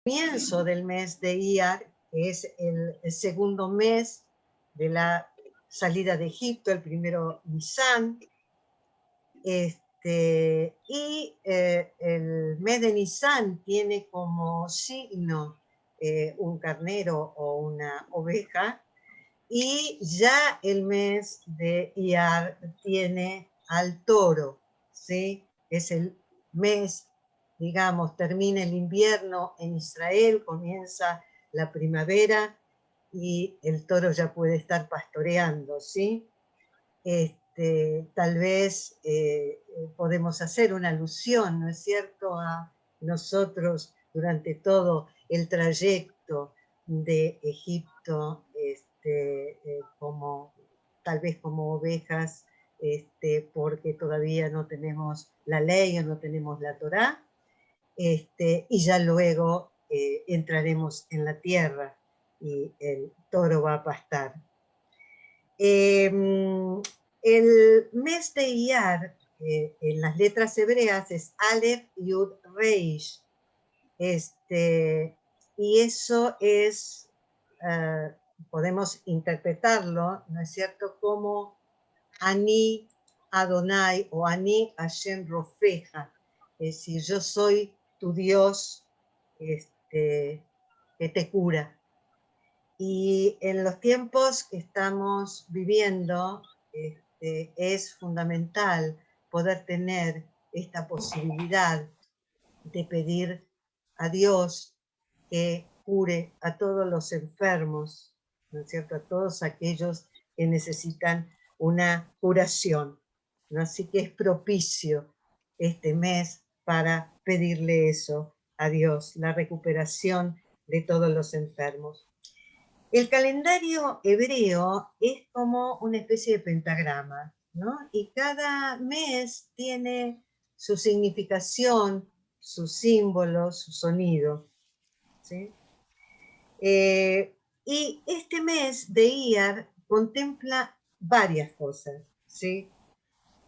comienzo del mes de Iyar, que es el segundo mes de la salida de Egipto, el primero Nisan, y el mes de Nisan tiene como signo un carnero o una oveja, y ya el mes de Iyar tiene al toro, ¿sí? Es el mes, digamos, termina el invierno en Israel, comienza la primavera y el toro ya puede estar pastoreando, ¿sí? Tal vez podemos hacer una alusión, ¿no es cierto?, a nosotros durante todo el trayecto de Egipto, como, tal vez como ovejas, porque todavía no tenemos la ley o no tenemos la Torá, y ya luego entraremos en la tierra y el toro va a pastar. El mes de Iyar, en las letras hebreas, es Aleph, Yud, Reish. Y eso es, podemos interpretarlo, ¿no es cierto?, como Ani Adonai o Ani Hashem Rofeja. Es decir, yo soy tu Dios que te cura. Y en los tiempos que estamos viviendo, es fundamental poder tener esta posibilidad de pedir a Dios que cure a todos los enfermos, ¿no es cierto?, a todos aquellos que necesitan una curación, ¿no? Así que es propicio este mes para pedirle eso a Dios, la recuperación de todos los enfermos. El calendario hebreo es como una especie de pentagrama, ¿no? Y cada mes tiene su significación, sus símbolos, su sonido, ¿sí? Y este mes de Iyar contempla varias cosas, ¿sí?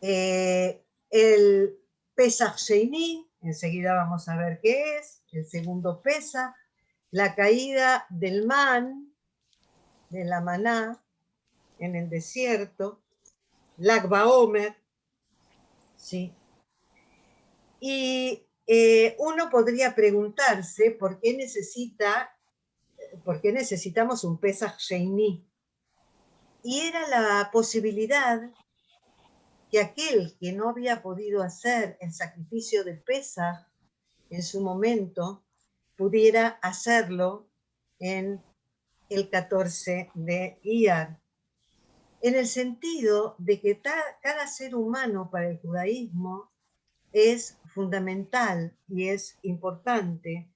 El Pesach Sheini, enseguida vamos a ver qué es, el segundo Pesach, la caída del man, de la maná en el desierto, Lag BaOmer, ¿sí? Y uno podría preguntarse por qué necesitamos un Pesach Sheini. Y era la posibilidad que aquel que no había podido hacer el sacrificio del Pesach en su momento, pudiera hacerlo en el 14 de Iyar, en el sentido de que cada ser humano para el judaísmo es fundamental y es importante,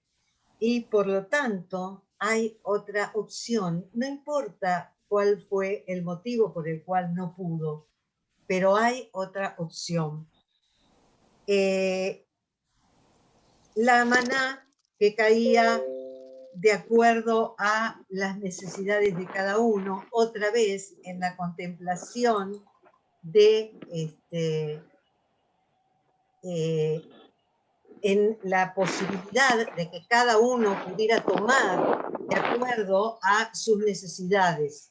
y por lo tanto hay otra opción, no importa cuál fue el motivo por el cual no pudo, pero hay otra opción. La maná que caía de acuerdo a las necesidades de cada uno, otra vez en la contemplación de en la posibilidad de que cada uno pudiera tomar de acuerdo a sus necesidades,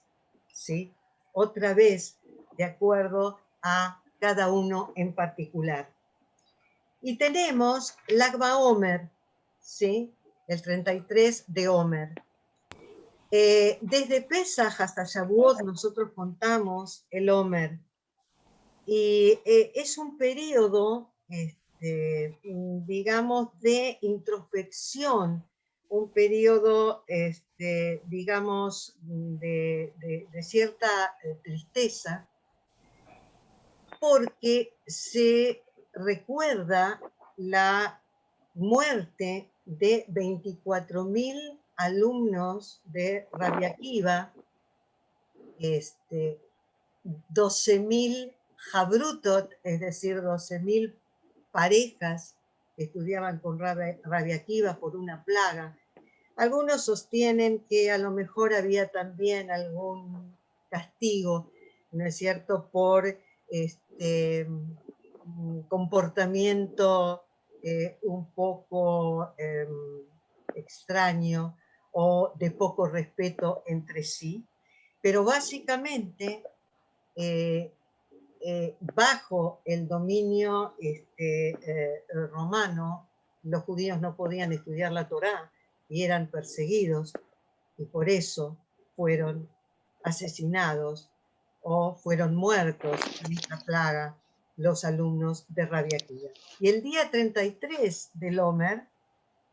¿sí? Otra vez de acuerdo a cada uno en particular. Y tenemos Lag BaOmer, ¿sí? El 33 de Omer. Desde Pesaj hasta Shavuot nosotros contamos el Omer, y es un periodo, digamos, de introspección, un periodo, digamos, de cierta tristeza, porque se recuerda la muerte de 24.000 alumnos de Rabbi Akiva, 12.000 Jabrutot, es decir, 12.000 parejas que estudiaban con Rabbi Akiva por una plaga. Algunos sostienen que a lo mejor había también algún castigo, ¿no es cierto?, por comportamiento un poco extraño o de poco respeto entre sí, pero básicamente bajo el dominio romano, los judíos no podían estudiar la Torá y eran perseguidos, y por eso fueron asesinados o fueron muertos en esta plaga los alumnos de Rabbi Akiva. Y el día 33 del Omer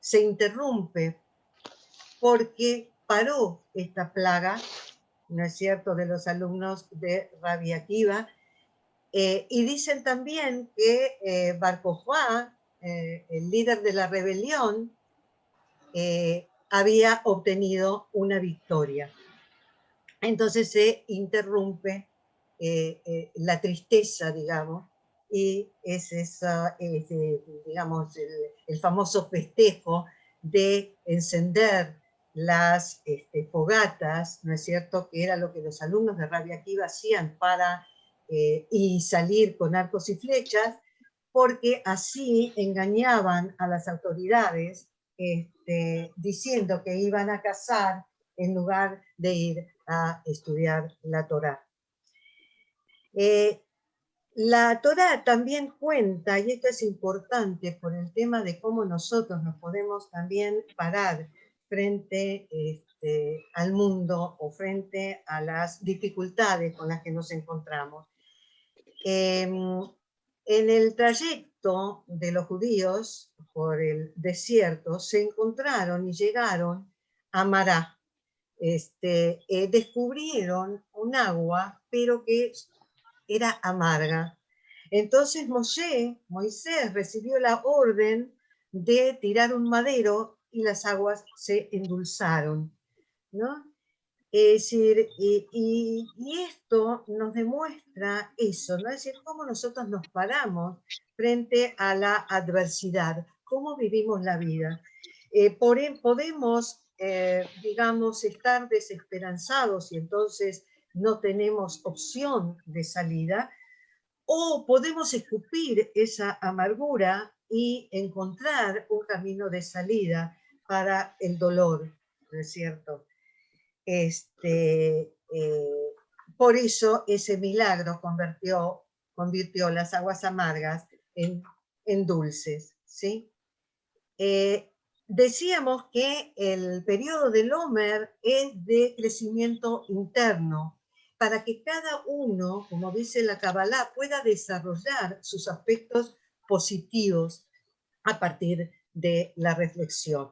se interrumpe porque paró esta plaga, ¿no es cierto?, de los alumnos de Rabbi Akiva. Y dicen también que Bar Kokhba, el líder de la rebelión, había obtenido una victoria. Entonces se interrumpe la tristeza, digamos, y es esa, digamos, el famoso festejo de encender las fogatas, ¿no es cierto?, que era lo que los alumnos de Rabbi Akiva hacían para y salir con arcos y flechas, porque así engañaban a las autoridades diciendo que iban a cazar en lugar de ir a estudiar la Torá. La Torá también cuenta, y esto es importante por el tema de cómo nosotros nos podemos también parar frente al mundo o frente a las dificultades con las que nos encontramos. En el trayecto de los judíos por el desierto se encontraron y llegaron a Mará. Descubrieron un agua, pero que era amarga. Entonces Moisés recibió la orden de tirar un madero y las aguas se endulzaron, ¿no? Es decir, y esto nos demuestra eso, ¿no? Es decir, cómo nosotros nos paramos frente a la adversidad, cómo vivimos la vida. Podemos, digamos, estar desesperanzados y entonces no tenemos opción de salida, o podemos escupir esa amargura y encontrar un camino de salida para el dolor, ¿no es cierto? Por eso ese milagro convirtió las aguas amargas en dulces, ¿sí? Decíamos que el periodo del Omer es de crecimiento interno, para que cada uno, como dice la Kabbalah, pueda desarrollar sus aspectos positivos a partir de la reflexión.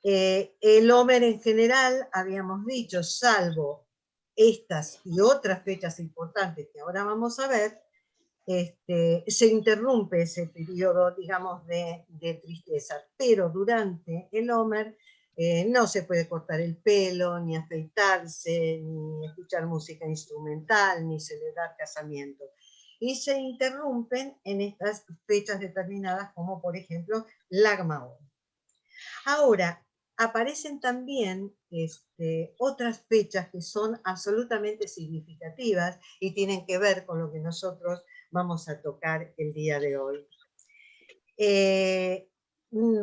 El Omer en general, habíamos dicho, salvo estas y otras fechas importantes que ahora vamos a ver, se interrumpe ese periodo, digamos, de tristeza, pero durante el Omer no se puede cortar el pelo, ni afeitarse, ni escuchar música instrumental, ni celebrar casamientos. Y se interrumpen en estas fechas determinadas, como por ejemplo Lag Baomer. Ahora, aparecen también otras fechas que son absolutamente significativas y tienen que ver con lo que nosotros vamos a tocar el día de hoy.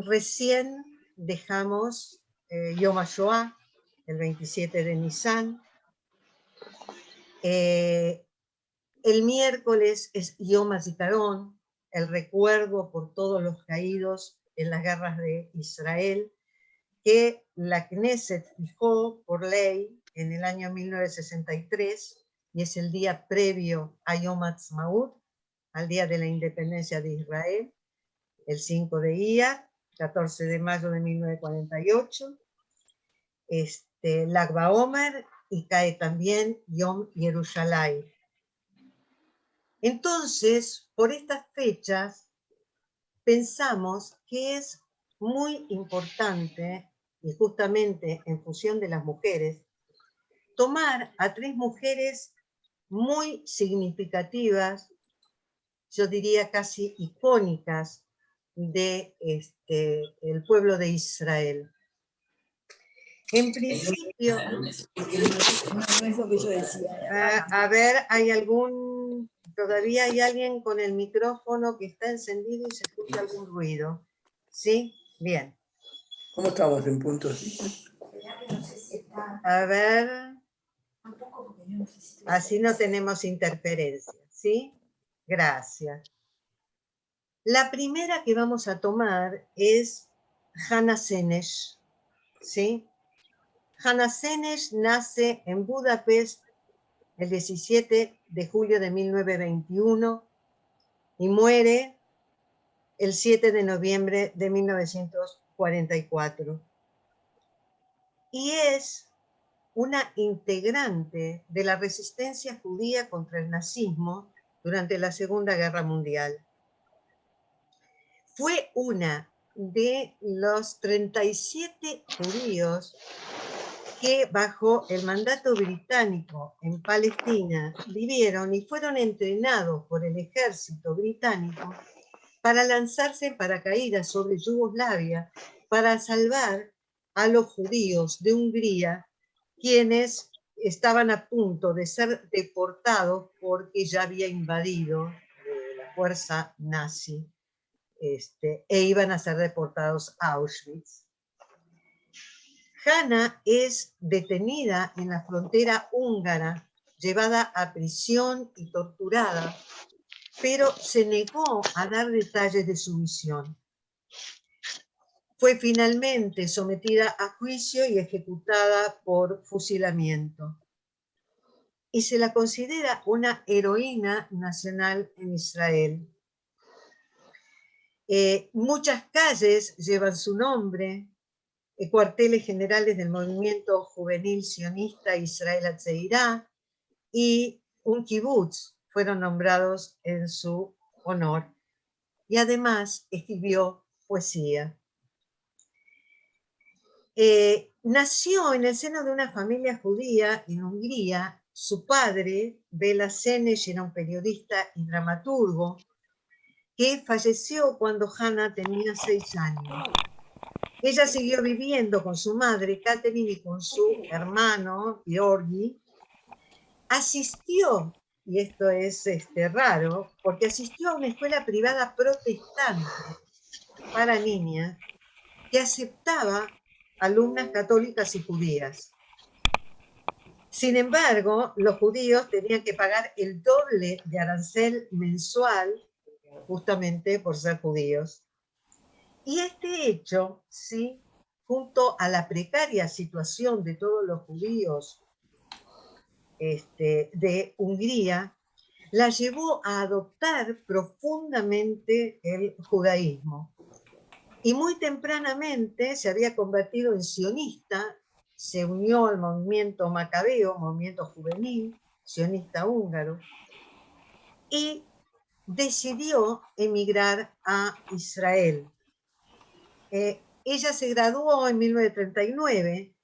Recién dejamos Yom HaShoah, el 27 de Nisan. El miércoles es Yom HaZikaron, el recuerdo por todos los caídos en las guerras de Israel, que la Knesset fijó por ley en el año 1963, y es el día previo a Yom Ha'atzmaut, al día de la independencia de Israel, el 5 de Iyar, 14 de mayo de 1948, Lag Baomer, y cae también Yom Yerushalayim. Entonces, por estas fechas, pensamos que es muy importante, y justamente en función de las mujeres, tomar a tres mujeres muy significativas, yo diría casi icónicas, de el pueblo de Israel. En principio, no es lo que yo decía. A ver, todavía hay alguien con el micrófono que está encendido y se escucha algún ruido. ¿Sí? Bien. ¿Cómo estamos en puntos? A ver, así no tenemos interferencias, ¿sí? Gracias. La primera que vamos a tomar es Hannah Senesh, ¿sí? Hannah Senesh nace en Budapest el 17 de julio de 1921 y muere el 7 de noviembre de 1944. Y es una integrante de la resistencia judía contra el nazismo durante la Segunda Guerra Mundial. Fue una de los 37 judíos que bajo el mandato británico en Palestina vivieron y fueron entrenados por el ejército británico para lanzarse en paracaídas sobre Yugoslavia para salvar a los judíos de Hungría, quienes estaban a punto de ser deportados porque ya había invadido la fuerza nazi e iban a ser deportados a Auschwitz. Hannah es detenida en la frontera húngara, llevada a prisión y torturada, pero se negó a dar detalles de su misión. Fue finalmente sometida a juicio y ejecutada por fusilamiento. Y se la considera una heroína nacional en Israel. Muchas calles llevan su nombre, cuarteles generales del movimiento juvenil sionista Israel Hatzeirá y un kibutz fueron nombrados en su honor. Y además escribió poesía. Nació en el seno de una familia judía en Hungría. Su padre, Bela Senesh, era un periodista y dramaturgo que falleció cuando Hannah tenía 6 años. Ella siguió viviendo con su madre, Catherine, y con su hermano, Georgi. Asistió, y esto es raro, porque asistió a una escuela privada protestante para niñas que aceptaba alumnas católicas y judías. Sin embargo, los judíos tenían que pagar el doble de arancel mensual justamente por ser judíos. Y este hecho, ¿sí?, junto a la precaria situación de todos los judíos de Hungría, la llevó a adoptar profundamente el judaísmo. Y muy tempranamente se había convertido en sionista, se unió al movimiento macabeo, movimiento juvenil, sionista húngaro, y decidió emigrar a Israel. Ella se graduó en 1939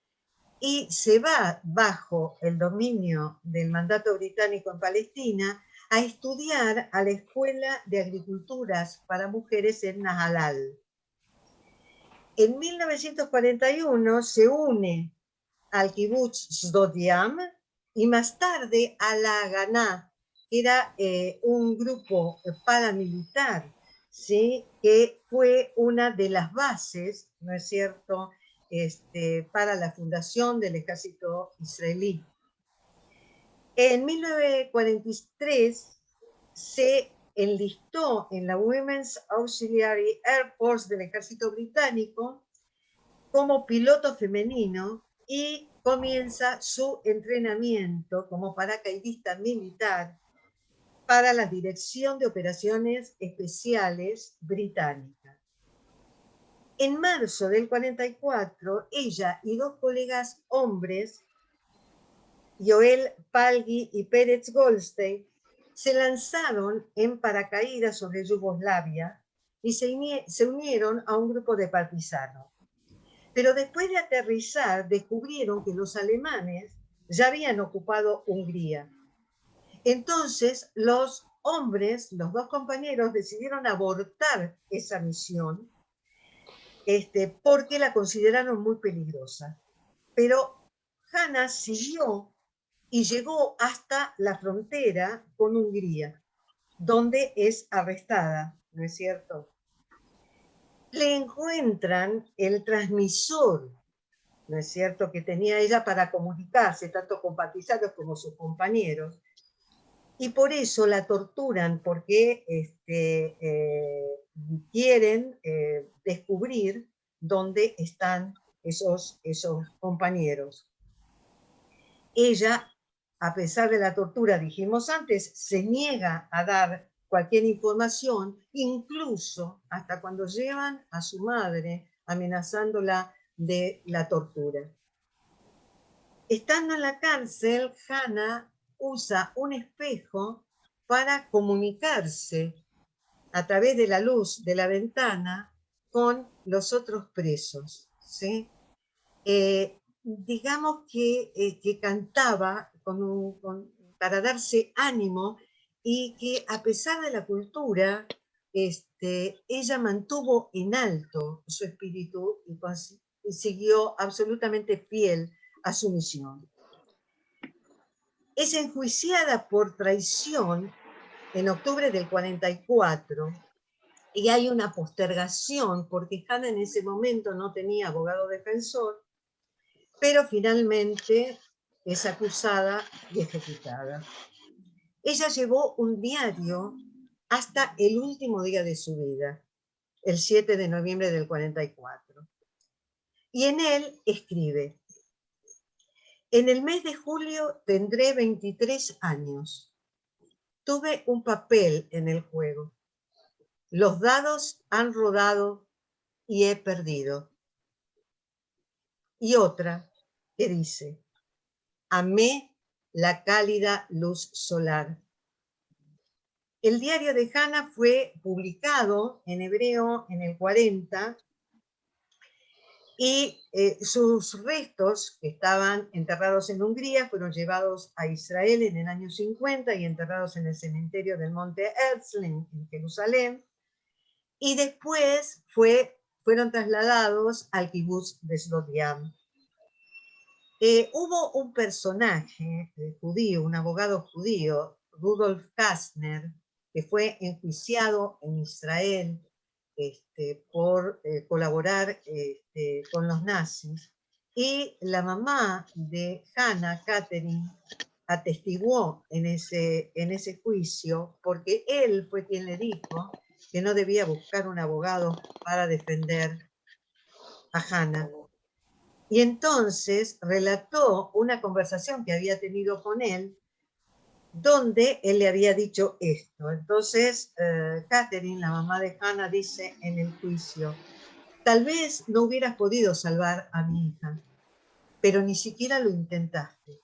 y se va bajo el dominio del mandato británico en Palestina a estudiar a la Escuela de Agriculturas para Mujeres en Nahalal. En 1941 se une al kibutz Sdot Yam y más tarde a la Haganá, que era un grupo paramilitar, ¿sí?, que fue una de las bases, ¿no es cierto?, para la fundación del ejército israelí. En 1943 se enlistó en la Women's Auxiliary Air Force del ejército británico como piloto femenino y comienza su entrenamiento como paracaidista militar para la Dirección de Operaciones Especiales británica. En marzo del 44, ella y 2 colegas hombres, Joel Palgi y Peretz Goldstein, se lanzaron en paracaídas sobre Yugoslavia y se unieron a un grupo de partisanos. Pero después de aterrizar, descubrieron que los alemanes ya habían ocupado Hungría. Entonces, los hombres, los 2 compañeros, decidieron abortar esa misión porque la consideraron muy peligrosa. Pero Hannah siguió y llegó hasta la frontera con Hungría, donde es arrestada, ¿no es cierto? le encuentran el transmisor, ¿no es cierto?, que tenía ella para comunicarse, tanto con partizantes como sus compañeros, y por eso la torturan, porque quieren descubrir dónde están esos compañeros. Ella, a pesar de la tortura, dijimos antes, se niega a dar cualquier información, incluso hasta cuando llevan a su madre amenazándola de la tortura. Estando en la cárcel, Hannah usa un espejo para comunicarse a través de la luz de la ventana con los otros presos, ¿sí? Digamos que cantaba para darse ánimo, y que a pesar de la cultura, ella mantuvo en alto su espíritu y siguió absolutamente fiel a su misión. Es enjuiciada por traición en octubre del 44, y hay una postergación porque Hannah en ese momento no tenía abogado defensor, pero finalmente es acusada y ejecutada. Ella llevó un diario hasta el último día de su vida, el 7 de noviembre del 44. Y en él escribe: en el mes de julio tendré 23 años. Tuve un papel en el juego. Los dados han rodado y he perdido. Y otra que dice: amé la cálida luz solar. El diario de Hannah fue publicado en hebreo en el 40, y sus restos, que estaban enterrados en Hungría, fueron llevados a Israel en el año 50 y enterrados en el cementerio del Monte Herzl en Jerusalén, y después fueron trasladados al kibutz de Sdot Yam. Hubo un personaje judío, un abogado judío, Rudolf Kastner, que fue enjuiciado en Israel por colaborar con los nazis, y la mamá de Hannah, Catherine, atestiguó en ese juicio, porque él fue quien le dijo que no debía buscar un abogado para defender a Hannah. Y entonces relató una conversación que había tenido con él, donde él le había dicho esto. Entonces, Catherine, la mamá de Hannah, dice en el juicio: tal vez no hubieras podido salvar a mi hija, pero ni siquiera lo intentaste.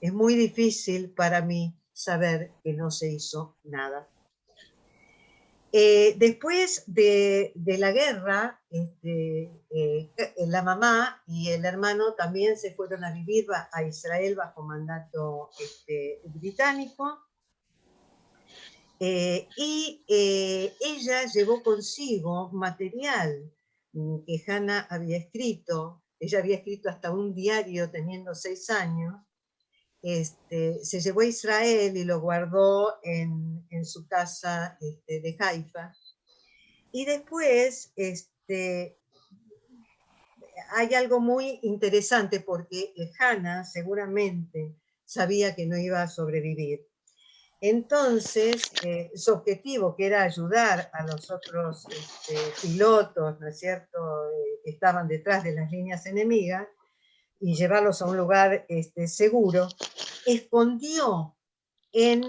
Es muy difícil para mí saber que no se hizo nada. Después de la guerra, la mamá y el hermano también se fueron a vivir a Israel bajo mandato británico, y ella llevó consigo material que Hannah había escrito. Ella había escrito hasta un diario teniendo 6 años. Se llevó a Israel y lo guardó en su casa de Haifa. Y después hay algo muy interesante, porque Hannah seguramente sabía que no iba a sobrevivir. Entonces, su objetivo, que era ayudar a los otros pilotos, ¿no es cierto?, que estaban detrás de las líneas enemigas, y llevarlos a un lugar seguro, escondió en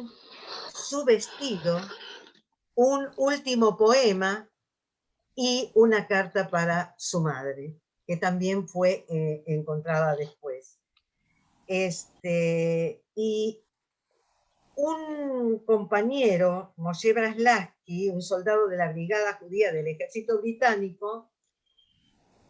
su vestido un último poema y una carta para su madre, que también fue encontrada después. Y un compañero, Moshe Braslaski, un soldado de la brigada judía del ejército británico,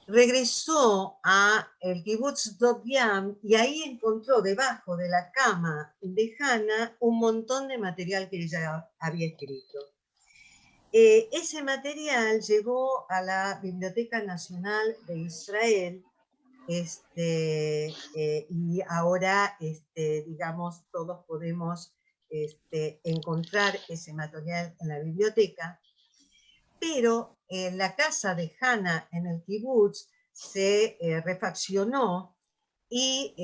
regresó a el kibutz Sdot Yam, y ahí encontró debajo de la cama de Hannah un montón de material que ella había escrito. Ese material llegó a la Biblioteca Nacional de Israel, y ahora, digamos, todos podemos encontrar ese material en la biblioteca, pero la casa de Hannah en el kibutz se refaccionó y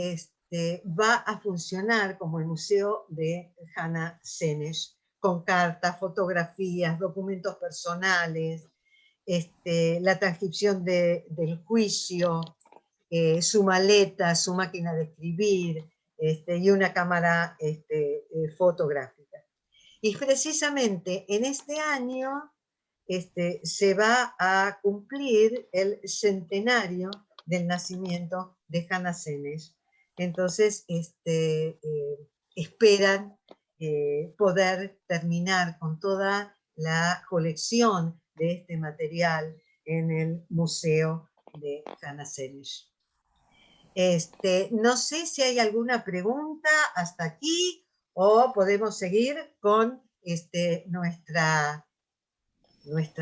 va a funcionar como el museo de Hannah Senesh, con cartas, fotografías, documentos personales, la transcripción del juicio, su maleta, su máquina de escribir, y una cámara fotográfica. Y precisamente en este año se va a cumplir el centenario del nacimiento de Hannah Senesh. Entonces, esperan poder terminar con toda la colección de este material en el Museo de Hannah Senesh. No sé si hay alguna pregunta hasta aquí o podemos seguir con nuestra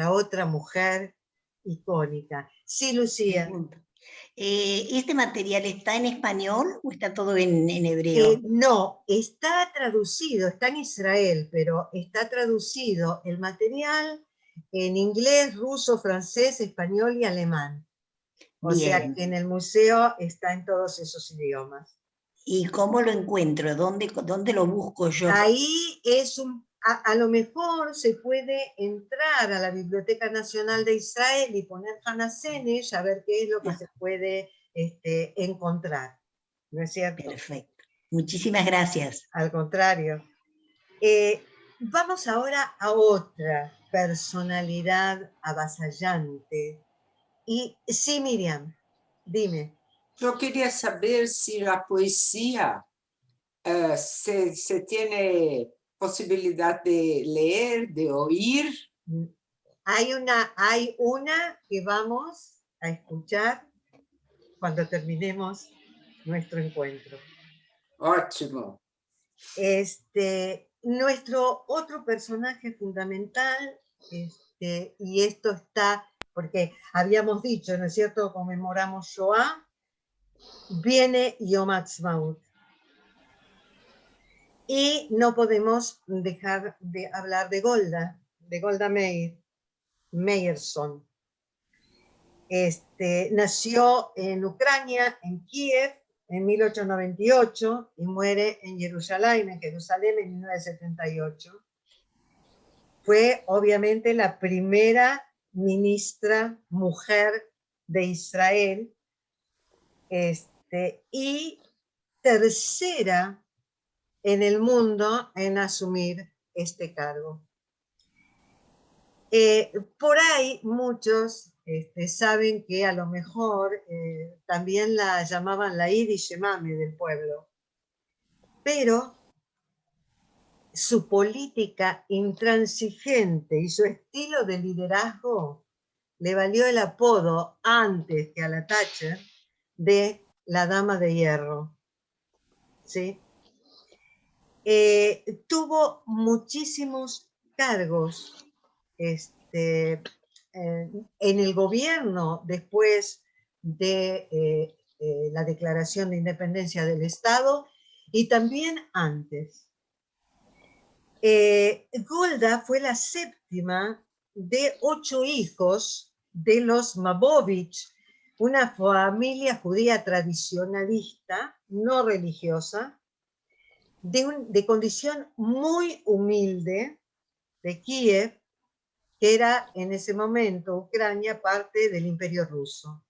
otra mujer icónica. Sí, Lucía. ¿Este material está en español o está todo en hebreo? No, está traducido, está en Israel, pero está traducido el material en inglés, ruso, francés, español y alemán. O sea que en el museo está en todos esos idiomas. ¿Y cómo lo encuentro? ¿Dónde lo busco yo? Ahí es a lo mejor se puede entrar a la Biblioteca Nacional de Israel y poner Hannah Senesh a ver qué es lo que se puede encontrar. ¿No es cierto? Perfecto. Muchísimas gracias. Al contrario. Vamos ahora a otra personalidad avasallante. Y sí, Miriam, dime. Yo quería saber si la poesía se tiene posibilidad de leer, de oír. Hay una que vamos a escuchar cuando terminemos nuestro encuentro. Ótimo. Nuestro otro personaje fundamental, y esto está, porque habíamos dicho, ¿no es cierto?, conmemoramos Shoah, viene Yom Ha'atzmaut. Y no podemos dejar de hablar de Golda Meir, Meyerson. Nació en Ucrania, en Kiev, en 1898 y muere en Jerusalén, en 1978. Fue obviamente la primera ministra mujer de Israel y tercera en el mundo en asumir este cargo. Por ahí muchos saben que a lo mejor también la llamaban la Yiddish Mame del pueblo, pero su política intransigente y su estilo de liderazgo le valió el apodo, antes que a la Thatcher, de la Dama de Hierro. ¿Sí? Tuvo muchísimos cargos en el gobierno después de la declaración de independencia del Estado y también antes. Golda fue la séptima de 8 hijos de los Mabovich, una familia judía tradicionalista, no religiosa, de condición muy humilde, de Kiev, que era en ese momento Ucrania parte del Imperio Ruso.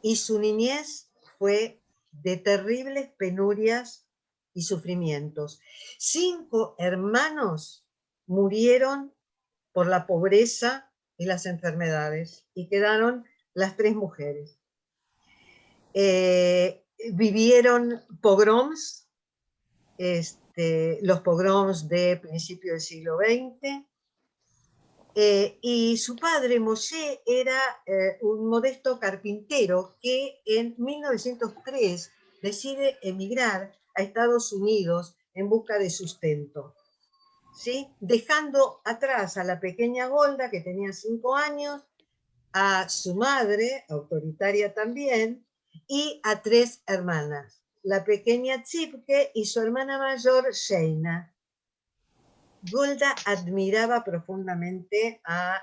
Y su niñez fue de terribles penurias y sufrimientos. 5 hermanos murieron por la pobreza y las enfermedades y quedaron las 3 mujeres. Vivieron pogroms, los pogroms de principio del siglo XX, y su padre, Moshe, era un modesto carpintero que en 1903 decide emigrar a Estados Unidos en busca de sustento, ¿sí? Dejando atrás a la pequeña Golda, que tenía 5 años, a su madre, autoritaria también, y a 3 hermanas, la pequeña Tzipke y su hermana mayor, Sheina. Golda admiraba profundamente a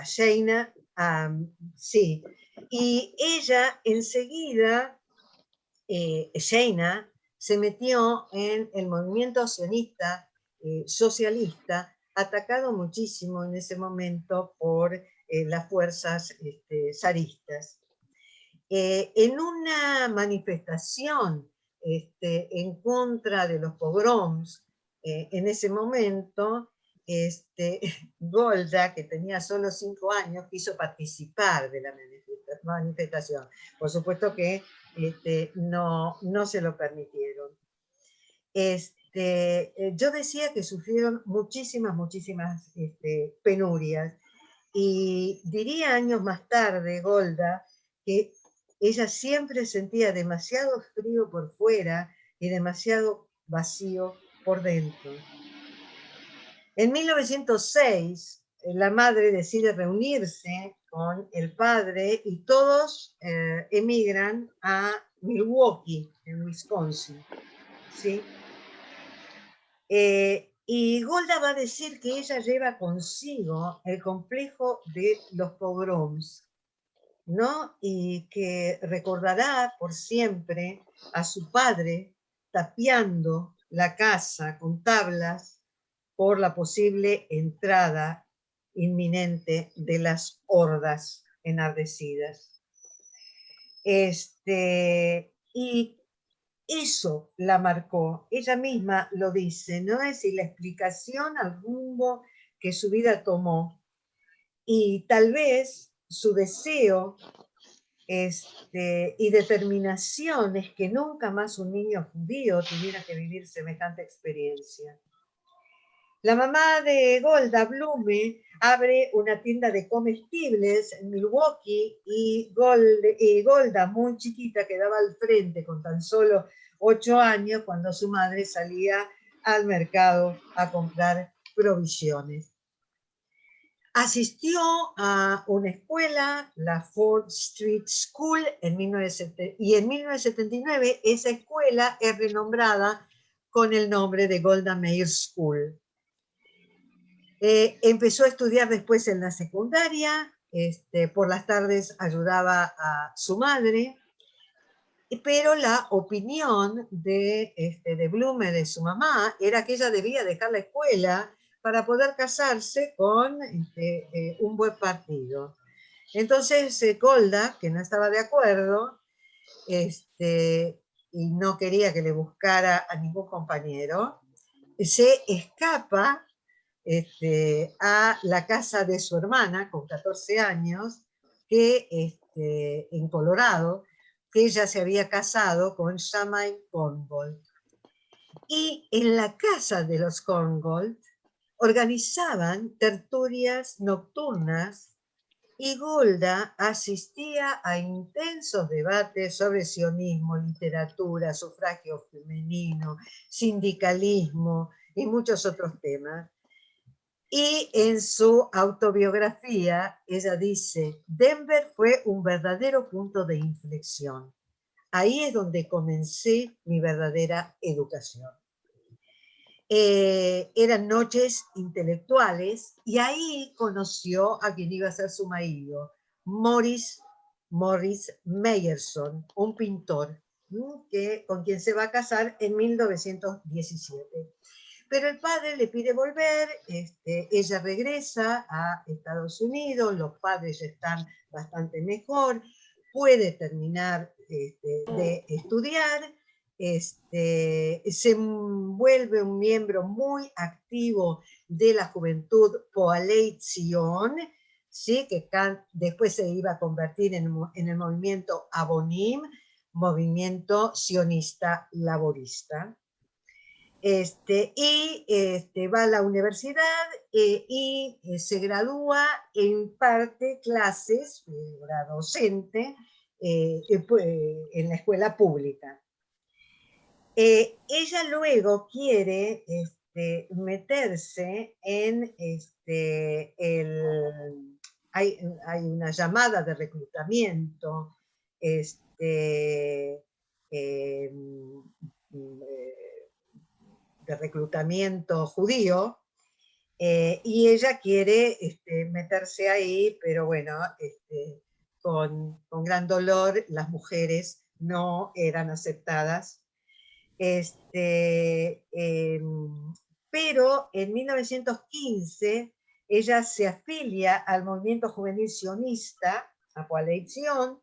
Sheina, sí, y ella enseguida, Sheina, se metió en el movimiento sionista socialista, atacado muchísimo en ese momento por las fuerzas zaristas. En una manifestación en contra de los pogroms, en ese momento, Golda, que tenía solo 5 años, quiso participar de la manifestación. Por supuesto que no se lo permitieron. Yo decía que sufrieron muchísimas penurias, y diría años más tarde, Golda, que ella siempre sentía demasiado frío por fuera y demasiado vacío por dentro. En 1906, la madre decide reunirse con el padre y todos emigran a Milwaukee, en Wisconsin. ¿Sí? Y Golda va a decir que ella lleva consigo el complejo de los pogroms, ¿no? Y que recordará por siempre a su padre tapiando la casa con tablas por la posible entrada inminente de las hordas enardecidas. Y eso la marcó, ella misma lo dice, ¿no? Es decir, la explicación al rumbo que su vida tomó, y tal vez su deseo y determinación es que nunca más un niño judío tuviera que vivir semejante experiencia. La mamá de Golda, Blume, abre una tienda de comestibles en Milwaukee, y Golda, muy chiquita, quedaba al frente con tan solo 8 años cuando su madre salía al mercado a comprar provisiones. Asistió a una escuela, la Ford Street School, y en 1979 esa escuela es renombrada con el nombre de Golda Meir School. Empezó a estudiar después en la secundaria, por las tardes ayudaba a su madre, pero la opinión de Blume, de su mamá, era que ella debía dejar la escuela para poder casarse con un buen partido. Entonces Golda, que no estaba de acuerdo, y no quería que le buscara a ningún compañero, se escapa a la casa de su hermana con 14 años, que en Colorado, que ella se había casado con Shammai Korngold. Y en la casa de los Korngold organizaban tertulias nocturnas, y Golda asistía a intensos debates sobre sionismo, literatura, sufragio femenino, sindicalismo y muchos otros temas. Y en su autobiografía, ella dice: Denver fue un verdadero punto de inflexión. Ahí es donde comencé mi verdadera educación. Eran noches intelectuales, y ahí conoció a quien iba a ser su marido, Morris Meyerson, un pintor, con quien se va a casar en 1917. Pero el padre le pide volver, ella regresa a Estados Unidos, los padres están bastante mejor, puede terminar de estudiar, se vuelve un miembro muy activo de la juventud Poalei Zion, ¿sí? Que después se iba a convertir en el movimiento Abonim, movimiento sionista laborista. Va a la universidad y se gradúa, en parte clases, era docente en la escuela pública. Ella luego quiere meterse en hay una llamada de reclutamiento de reclutamiento judío, y ella quiere meterse ahí, pero bueno, con gran dolor las mujeres no eran aceptadas. Pero en 1915 ella se afilia al movimiento juvenil sionista, a Coalición,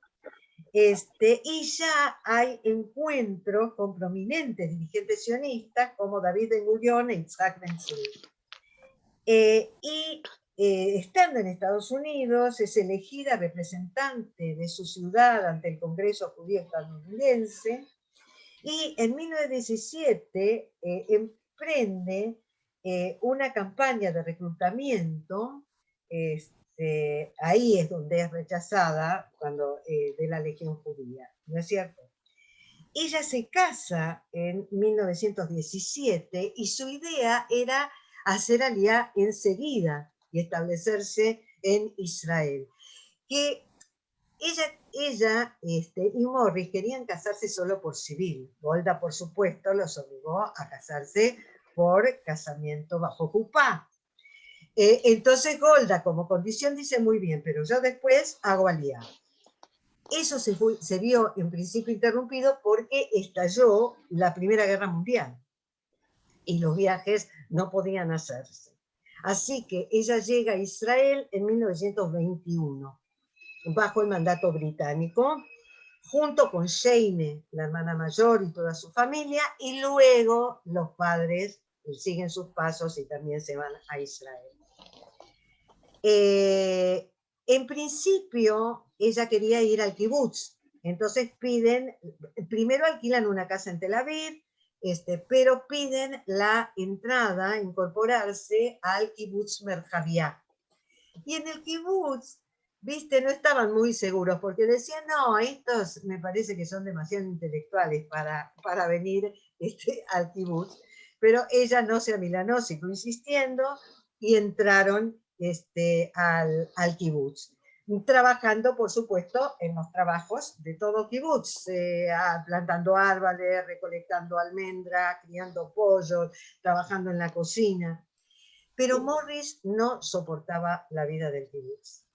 y ya hay encuentros con prominentes dirigentes sionistas como David Ben-Gurión e Isaac Ben-Tzvi. Estando en Estados Unidos, es elegida representante de su ciudad ante el Congreso Judío Estadounidense, y en 1917 emprende una campaña de reclutamiento. Ahí es donde es rechazada de la Legión Judía, ¿no es cierto? Ella se casa en 1917 y su idea era hacer aliyá enseguida y establecerse en Israel. Que ella y Morris querían casarse solo por civil. Golda, por supuesto, los obligó a casarse por casamiento bajo jupá. Entonces Golda, como condición, dice: muy bien, pero yo después hago aliyá. Eso se vio en principio interrumpido porque estalló la Primera Guerra Mundial y los viajes no podían hacerse. Así que ella llega a Israel en 1921, bajo el mandato británico, junto con Sheine, la hermana mayor, y toda su familia, y luego los padres siguen sus pasos y también se van a Israel. En principio, ella quería ir al kibutz, entonces primero alquilan una casa en Tel Aviv, pero piden la entrada, incorporarse al kibutz Merjaviá. Y en el kibutz, viste, no estaban muy seguros, porque decían: no, estos me parece que son demasiado intelectuales para venir al kibutz. Pero ella no se amilanó, siguió insistiendo, y entraron al kibutz, trabajando, por supuesto, en los trabajos de todo kibutz, plantando árboles, recolectando almendras, criando pollos, trabajando en la cocina. Pero Morris no soportaba la vida del kibutz.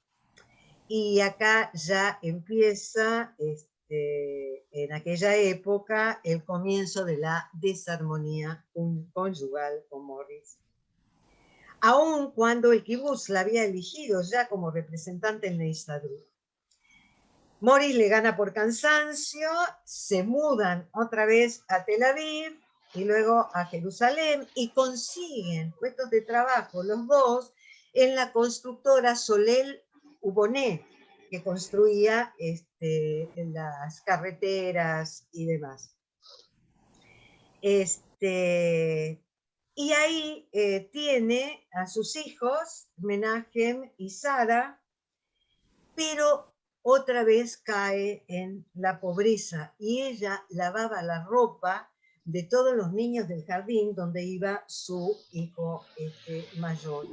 Y acá ya empieza, en aquella época, el comienzo de la desarmonía conyugal con Morris. Aun cuando el kibutz la había elegido ya como representante en la Histadrut. Morris le gana por cansancio, se mudan otra vez a Tel Aviv y luego a Jerusalén, y consiguen puestos de trabajo los dos en la constructora Solel Uboné, que construía las carreteras y demás. Y ahí tiene a sus hijos, Menachem y Sara, pero otra vez cae en la pobreza, y ella lavaba la ropa de todos los niños del jardín donde iba su hijo mayor.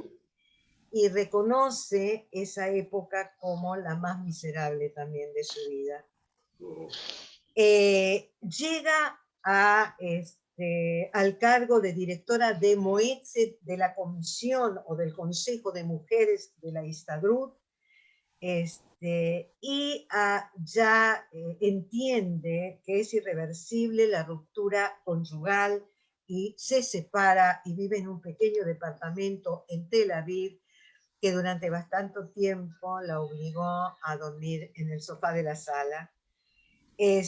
Y reconoce esa época como la más miserable también de su vida. Llega al cargo de directora de Moetzet, de la comisión o del Consejo de Mujeres de la Histadrut, y ya entiende que es irreversible la ruptura conyugal, y se separa y vive en un pequeño departamento en Tel Aviv, que durante bastante tiempo la obligó a dormir en el sofá de la sala. Y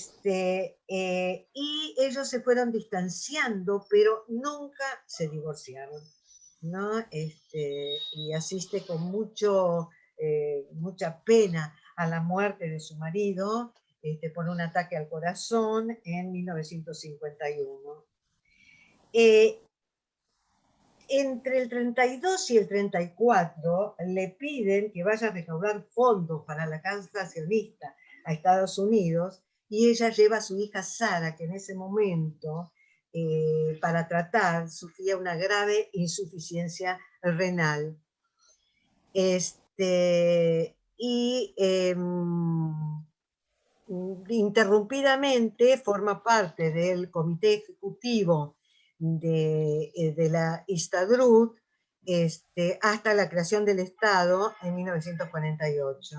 ellos se fueron distanciando, pero nunca se divorciaron, ¿no? Y asiste con mucha pena a la muerte de su marido por un ataque al corazón en 1951. Entre el 32 y el 34 le piden que vaya a recaudar fondos para la causa sionista a Estados Unidos, y ella lleva a su hija Sara, que en ese momento, para tratar, sufría una grave insuficiencia renal. Interrumpidamente forma parte del comité ejecutivo de la Histadrut hasta la creación del Estado en 1948.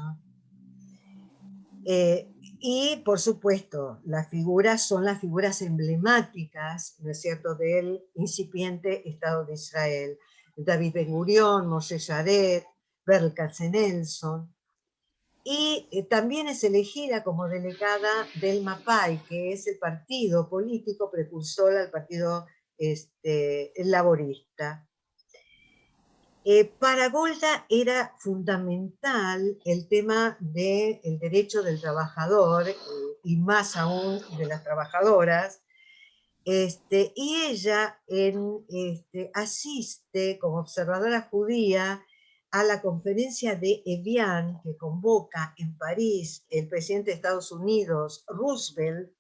Y, por supuesto, las figuras son las figuras emblemáticas, ¿no es cierto?, del incipiente Estado de Israel. David Ben Gurión, Moshe Yaret, Berl Katzenelson. Y también es elegida como delegada del MAPAI, que es el partido político precursor al partido laborista. Para Golda era fundamental el tema del derecho del trabajador, y más aún de las trabajadoras, y ella asiste como observadora judía a la conferencia de Evian que convoca en París el presidente de Estados Unidos, Roosevelt,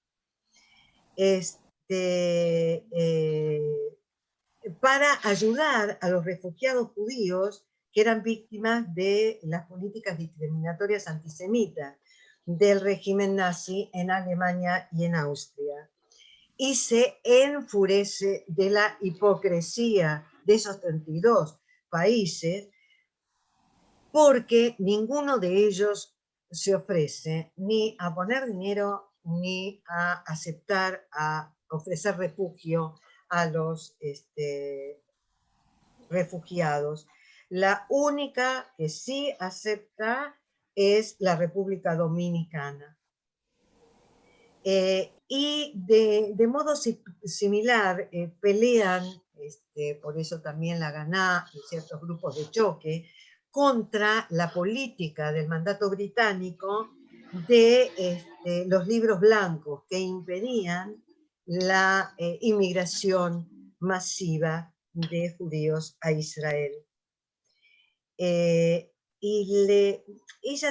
para ayudar a los refugiados judíos que eran víctimas de las políticas discriminatorias antisemitas del régimen nazi en Alemania y en Austria. Y se enfurece de la hipocresía de esos 32 países, porque ninguno de ellos se ofrece ni a poner dinero ni a aceptar, a ofrecer refugio a los refugiados. La única que sí acepta es la República Dominicana. Y de modo similar pelean, por eso también la Ganá y ciertos grupos de choque, contra la política del mandato británico de los libros blancos que impedían la inmigración masiva de judíos a Israel. Ella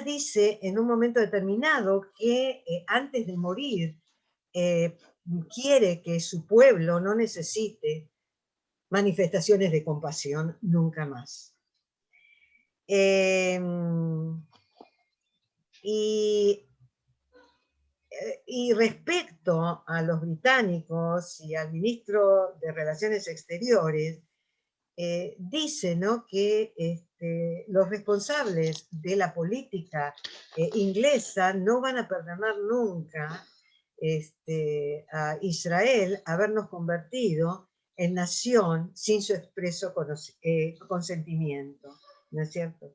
dice en un momento determinado que antes de morir quiere que su pueblo no necesite manifestaciones de compasión nunca más. Y respecto a los británicos y al ministro de Relaciones Exteriores, dice, ¿no?, que los responsables de la política inglesa no van a perdonar nunca a Israel habernos convertido en nación sin su expreso consentimiento, ¿no es cierto?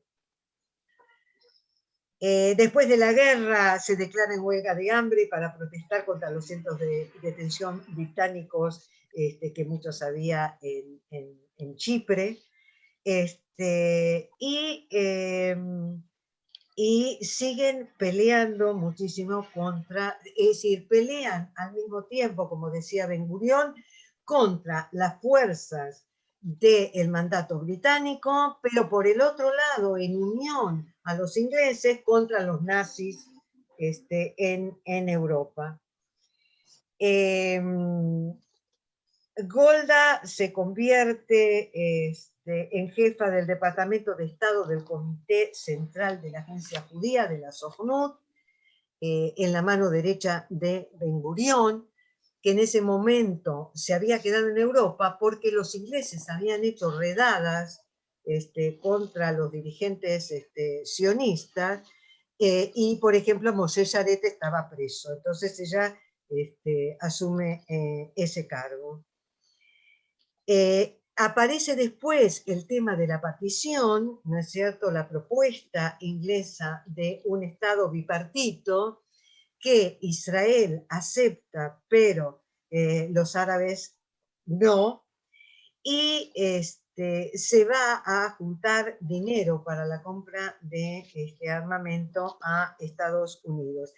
Después de la guerra se declara en huelga de hambre para protestar contra los centros de detención británicos que muchos había en Chipre, y siguen peleando muchísimo contra, es decir, pelean al mismo tiempo, como decía Ben Gurión, contra las fuerzas del mandato británico, pero por el otro lado, en unión a los ingleses contra los nazis en Europa. Golda se convierte en jefa del Departamento de Estado del Comité Central de la Agencia Judía, de la Sojnut, en la mano derecha de Ben Gurión, que en ese momento se había quedado en Europa porque los ingleses habían hecho redadas contra los dirigentes sionistas, y, por ejemplo, Moshe Yaret estaba preso. Entonces ella asume ese cargo. Aparece después el tema de la partición, ¿no es cierto?, la propuesta inglesa de un Estado bipartito que Israel acepta, pero los árabes no, y se va a juntar dinero para la compra de armamento a Estados Unidos.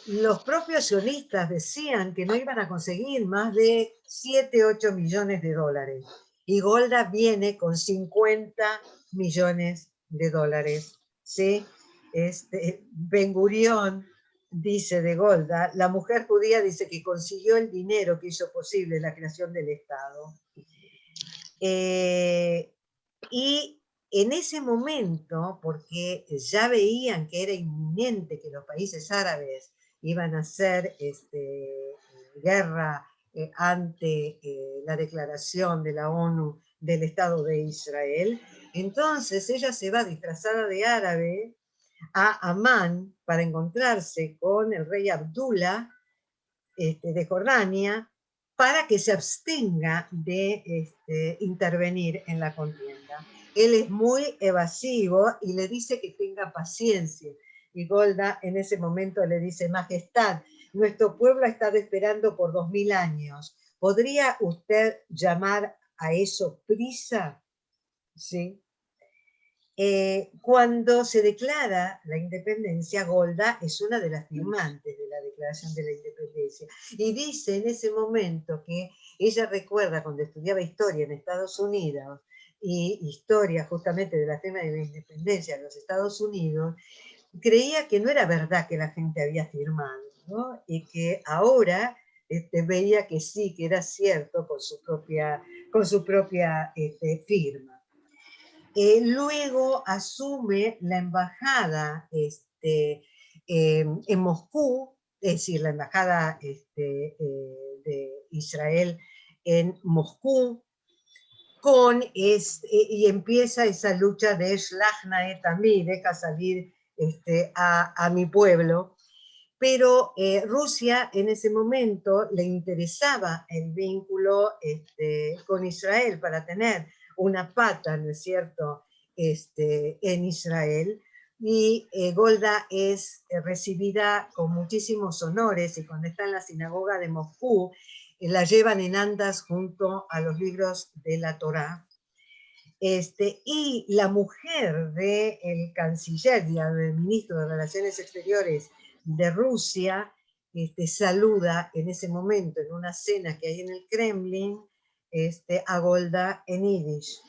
Los propios sionistas decían que no iban a conseguir más de 7, 8 millones de dólares. Y Golda viene con 50 millones de dólares. ¿Sí? Ben Gurión dice de Golda, la mujer judía dice que consiguió el dinero que hizo posible la creación del Estado. Y en ese momento, porque ya veían que era inminente que los países árabes iban a hacer guerra ante la declaración de la ONU del Estado de Israel. Entonces ella se va disfrazada de árabe a Amán para encontrarse con el rey Abdullah de Jordania para que se abstenga de intervenir en la contienda. Él es muy evasivo y le dice que tenga paciencia. Y Golda en ese momento le dice: Majestad, nuestro pueblo ha estado esperando por 2000 años. ¿Podría usted llamar a eso prisa? ¿Sí? Cuando se declara la independencia, Golda es una de las firmantes de la declaración de la independencia. Y dice en ese momento que ella recuerda cuando estudiaba historia en Estados Unidos, y historia justamente de la firma de la independencia en los Estados Unidos, creía que no era verdad que la gente había firmado, ¿no? Y que ahora veía que sí, que era cierto con su propia firma. Luego asume la embajada en Moscú, es decir, la embajada de Israel en Moscú, y empieza esa lucha de Shlach Na'et Ami, deja salir a mi pueblo. Pero Rusia en ese momento le interesaba el vínculo con Israel para tener una pata, ¿no es cierto?, en Israel. Y Golda es recibida con muchísimos honores, y cuando está en la sinagoga de Moscú, la llevan en andas junto a los libros de la Torá. Y la mujer del canciller, del ministro de Relaciones Exteriores de Rusia, saluda en ese momento, en una cena que hay en el Kremlin, a Golda en yiddish.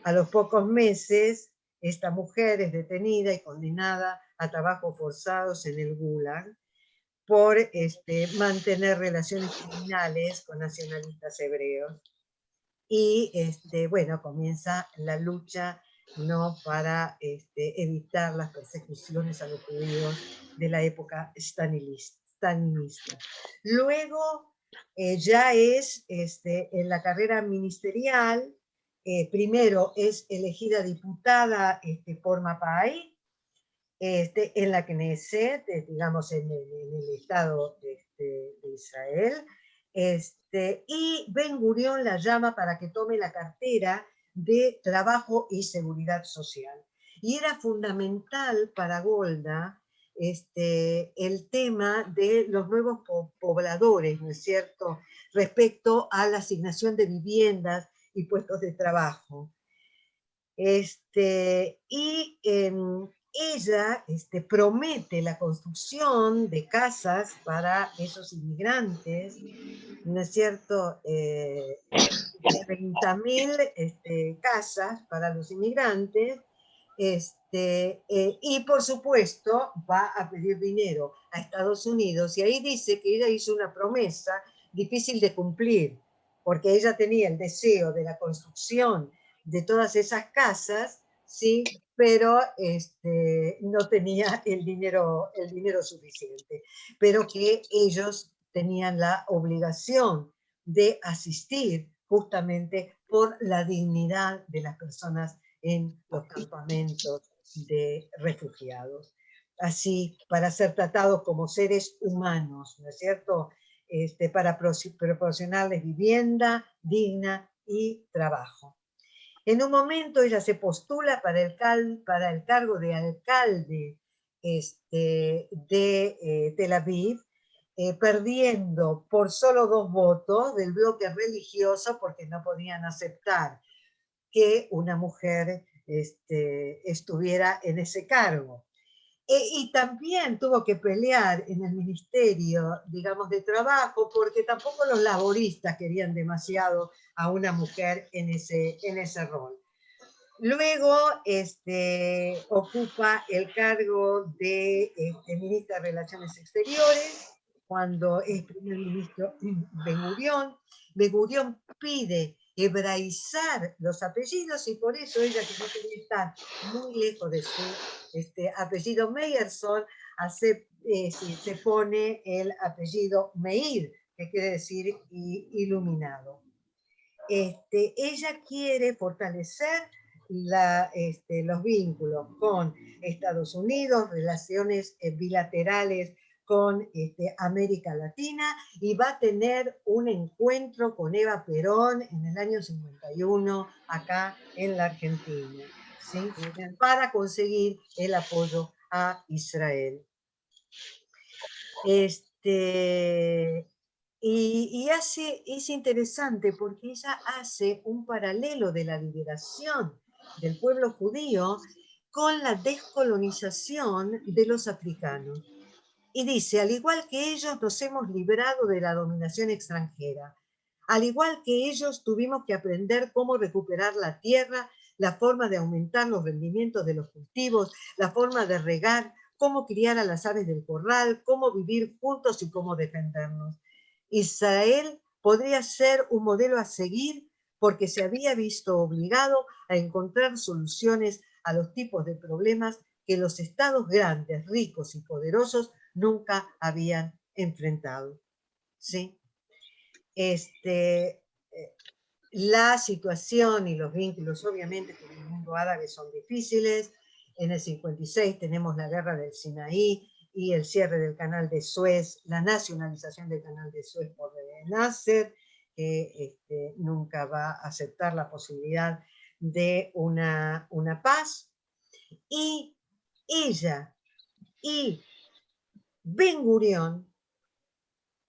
A los pocos meses, esta mujer es detenida y condenada a trabajos forzados en el Gulag por mantener relaciones criminales con nacionalistas hebreos. Y bueno, comienza la lucha, ¿no?, para evitar las persecuciones a los judíos de la época stalinista. Luego ya es en la carrera ministerial, primero es elegida diputada por Mapai, en la Knesset, digamos en el Estado de Israel, y Ben Gurión la llama para que tome la cartera de Trabajo y Seguridad Social. Y era fundamental para Golda el tema de los nuevos pobladores, ¿no es cierto?, respecto a la asignación de viviendas y puestos de trabajo. Y ella promete la construcción de casas para esos inmigrantes, ¿no es cierto?, 30.000 casas para los inmigrantes, y por supuesto va a pedir dinero a Estados Unidos, y ahí dice que ella hizo una promesa difícil de cumplir, porque ella tenía el deseo de la construcción de todas esas casas, ¿sí?, pero no tenía el dinero suficiente, pero que ellos tenían la obligación de asistir justamente por la dignidad de las personas en los campamentos de refugiados. Así, para ser tratados como seres humanos, ¿no es cierto?, para proporcionarles vivienda digna y trabajo. En un momento ella se postula para el cargo de alcalde de Tel Aviv, perdiendo por solo 2 votos del bloque religioso, porque no podían aceptar que una mujer estuviera en ese cargo. Y también tuvo que pelear en el Ministerio, digamos, de Trabajo, porque tampoco los laboristas querían demasiado a una mujer en ese rol. Luego ocupa el cargo de ministra de Relaciones Exteriores, cuando es primer ministro Ben Gurión. Ben Gurión pide hebraizar los apellidos, y por eso ella, que no quería estar muy lejos de su apellido Meyerson, se pone el apellido Meir, que quiere decir iluminado. Ella quiere fortalecer los vínculos con Estados Unidos, relaciones bilaterales con América Latina, y va a tener un encuentro con Eva Perón en el año 51 acá en la Argentina, ¿sí? Para conseguir el apoyo a Israel. Es interesante porque ella hace un paralelo de la liberación del pueblo judío con la descolonización de los africanos. Y dice, al igual que ellos nos hemos librado de la dominación extranjera, al igual que ellos tuvimos que aprender cómo recuperar la tierra, la forma de aumentar los rendimientos de los cultivos, la forma de regar, cómo criar a las aves del corral, cómo vivir juntos y cómo defendernos. Israel podría ser un modelo a seguir porque se había visto obligado a encontrar soluciones a los tipos de problemas que los estados grandes, ricos y poderosos nunca habían enfrentado. ¿Sí? La situación y los vínculos, obviamente, con el mundo árabe son difíciles. En el 56 tenemos la guerra del Sinaí y el cierre del canal de Suez, la nacionalización del canal de Suez por Nasser, que nunca va a aceptar la posibilidad de una paz. Y ella y Ben Gurión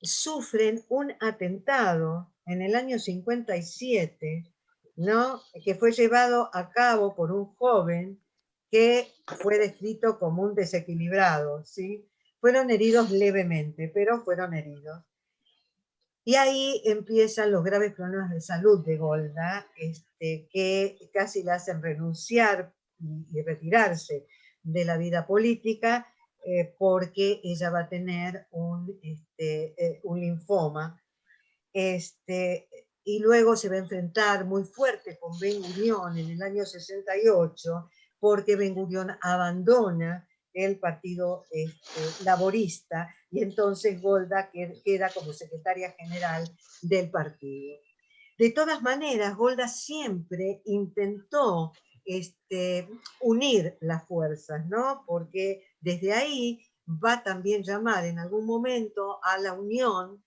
sufren un atentado en el año 57, ¿no? Que fue llevado a cabo por un joven que fue descrito como un desequilibrado, ¿sí? Fueron heridos levemente, pero fueron heridos. Y ahí empiezan los graves problemas de salud de Golda, que casi la hacen renunciar y retirarse de la vida política, porque ella va a tener un linfoma. Y luego se va a enfrentar muy fuerte con Ben Gurión en el año 68, porque Ben Gurión abandona el partido laborista, y entonces Golda queda como secretaria general del partido. De todas maneras, Golda siempre intentó unir las fuerzas, ¿no? Porque desde ahí va a también llamar en algún momento a la unión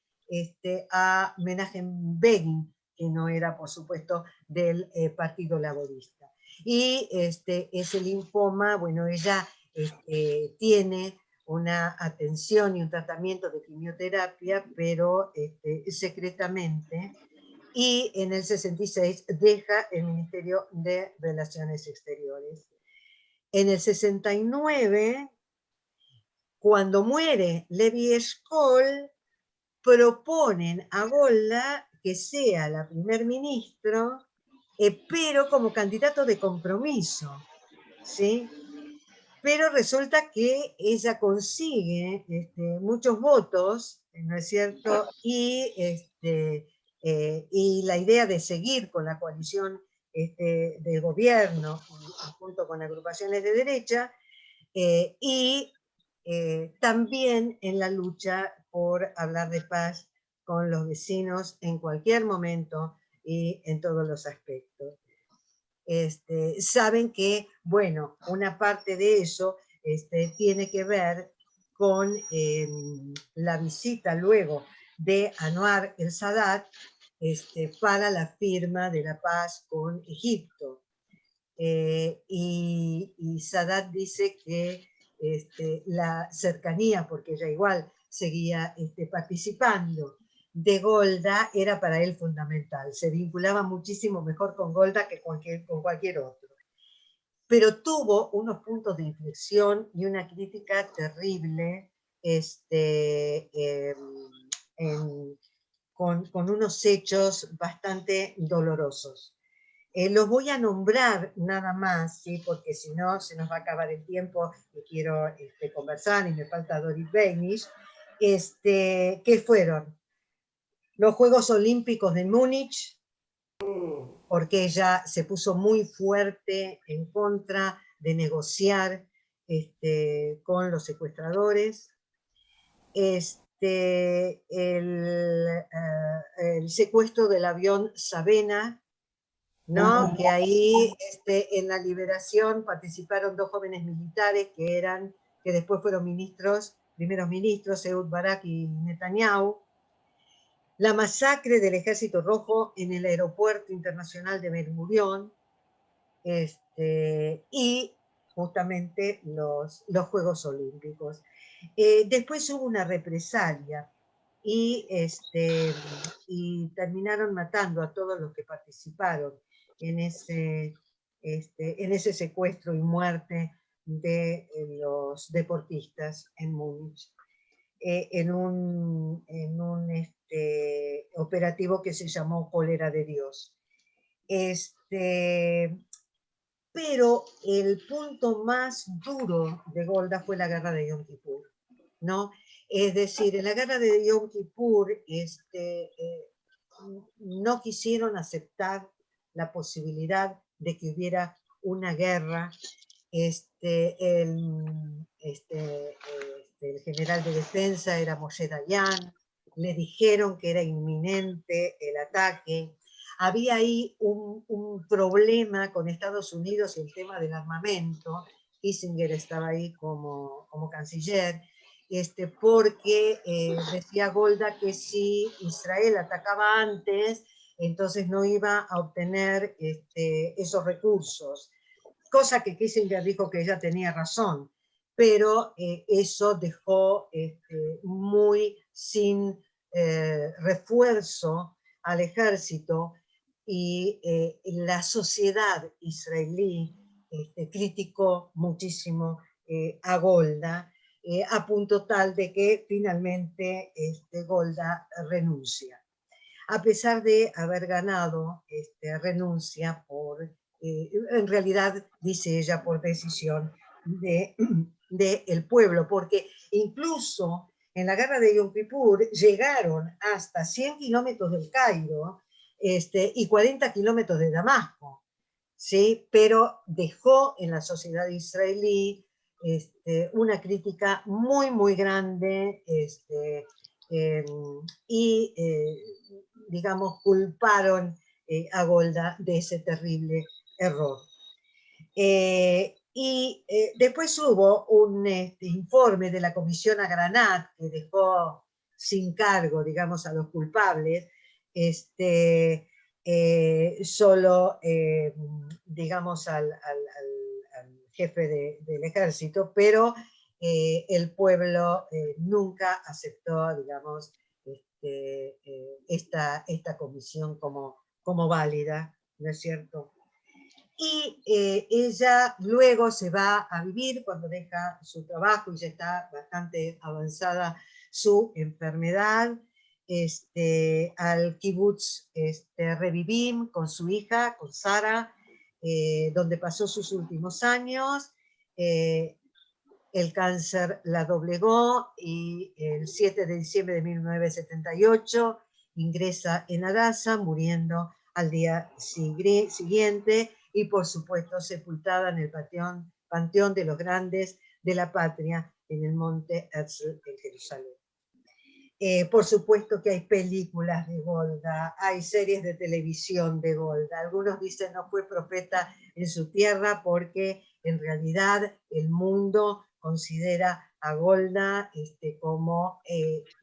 a Menachem Begin, que no era, por supuesto, del Partido Laborista. Y ese linfoma, bueno, ella tiene una atención y un tratamiento de quimioterapia, pero secretamente, y en el 66 deja el Ministerio de Relaciones Exteriores. En el 69, cuando muere Levi Eshkol, proponen a Golda que sea la primer ministro, pero como candidato de compromiso, ¿sí? Pero resulta que ella consigue muchos votos, ¿no es cierto? Y la idea de seguir con la coalición del gobierno, junto con agrupaciones de derecha, y también en la lucha por hablar de paz con los vecinos en cualquier momento y en todos los aspectos. Saben que, bueno, una parte de eso tiene que ver con la visita luego de Anwar el Sadat para la firma de la paz con Egipto. Y Sadat dice que la cercanía, porque ella igual seguía participando, de Golda era para él fundamental. Se vinculaba muchísimo mejor con Golda que con cualquier otro. Pero tuvo unos puntos de inflexión y una crítica terrible con unos hechos bastante dolorosos. Los voy a nombrar nada más, ¿sí? Porque si no se nos va a acabar el tiempo y quiero conversar, y me falta Doris Beinisch, que fueron los Juegos Olímpicos de Múnich, porque ella se puso muy fuerte en contra de negociar con los secuestradores. el secuestro del avión Sabena, ¿no? Que ahí en la liberación participaron 2 jóvenes militares que después fueron primeros ministros, Ehud Barak y Netanyahu. La masacre del Ejército Rojo en el Aeropuerto Internacional de Ben Gurión, y justamente los Juegos Olímpicos. Después hubo una represalia y terminaron matando a todos los que participaron en ese secuestro y muerte de los deportistas en Múnich, en un operativo que se llamó Cólera de Dios. Pero el punto más duro de Golda fue la guerra de Yom Kippur, ¿no? Es decir, en la guerra de Yom Kippur no quisieron aceptar la posibilidad de que hubiera una guerra. El general de defensa era Moshe Dayan, le dijeron que era inminente el ataque. Había ahí un problema con Estados Unidos y el tema del armamento. Kissinger estaba ahí como canciller, porque decía Golda que si Israel atacaba antes, entonces no iba a obtener esos recursos, cosa que Kissinger dijo que ella tenía razón, pero eso dejó muy sin refuerzo al ejército, y la sociedad israelí criticó muchísimo a Golda, a punto tal de que finalmente Golda renuncia. A pesar de haber ganado, renuncia en realidad, dice ella, por decisión del pueblo, porque incluso en la guerra de Yom Kippur llegaron hasta 100 kilómetros del Cairo y 40 kilómetros de Damasco, ¿sí? Pero dejó en la sociedad israelí una crítica muy, muy grande, y digamos, culparon a Golda de ese terrible error. Después hubo un informe de la Comisión Agranat que dejó sin cargo, digamos, a los culpables, solo, digamos, al jefe del ejército, pero el pueblo nunca aceptó, digamos, esta comisión como válida, ¿no es cierto? Y ella luego se va a vivir, cuando deja su trabajo y ya está bastante avanzada su enfermedad, al kibutz Revivim con su hija, con Sara, donde pasó sus últimos años. El cáncer la doblegó y el 7 de diciembre de 1978 ingresa en Hadassah, muriendo al día siguiente, y por supuesto sepultada en el Panteón de los Grandes de la Patria en el Monte Herzl en Jerusalén. Por supuesto que hay películas de Golda, hay series de televisión de Golda. Algunos dicen no fue profeta en su tierra porque en realidad el mundo considera a Golda como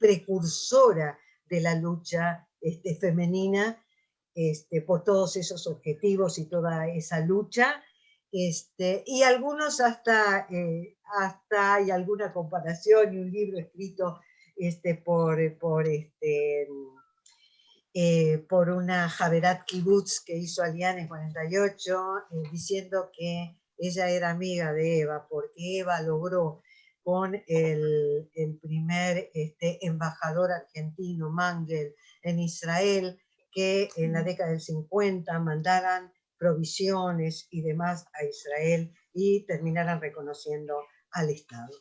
precursora de la lucha femenina, por todos esos objetivos y toda esa lucha. Y algunos hasta hay alguna comparación y un libro escrito por una Javerat Kibutz que hizo Alián en 48, diciendo que ella era amiga de Eva, porque Eva logró con el primer embajador argentino, Mangel, en Israel, que en la década del 50 mandaran provisiones y demás a Israel y terminaran reconociendo al Estado.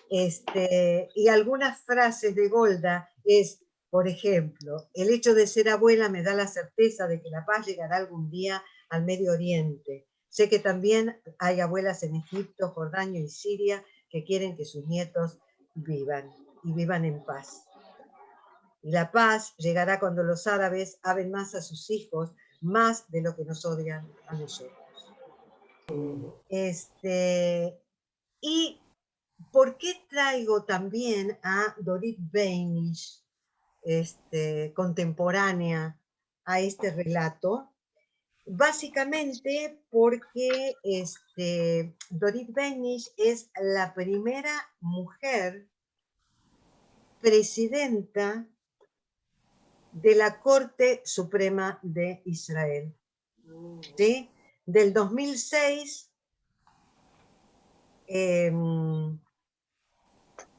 Y algunas frases de Golda es, por ejemplo, el hecho de ser abuela me da la certeza de que la paz llegará algún día al Medio Oriente. Sé que también hay abuelas en Egipto, Jordania y Siria que quieren que sus nietos vivan. y vivan en paz. Y la paz llegará cuando los árabes amen más a sus hijos, más de lo que nos odian a nosotros. Y ¿por qué traigo también a Dorit Beinisch, contemporánea a este relato? Básicamente porque Dorit Beinisch es la primera mujer presidenta de la Corte Suprema de Israel. ¿Sí? Del 2006,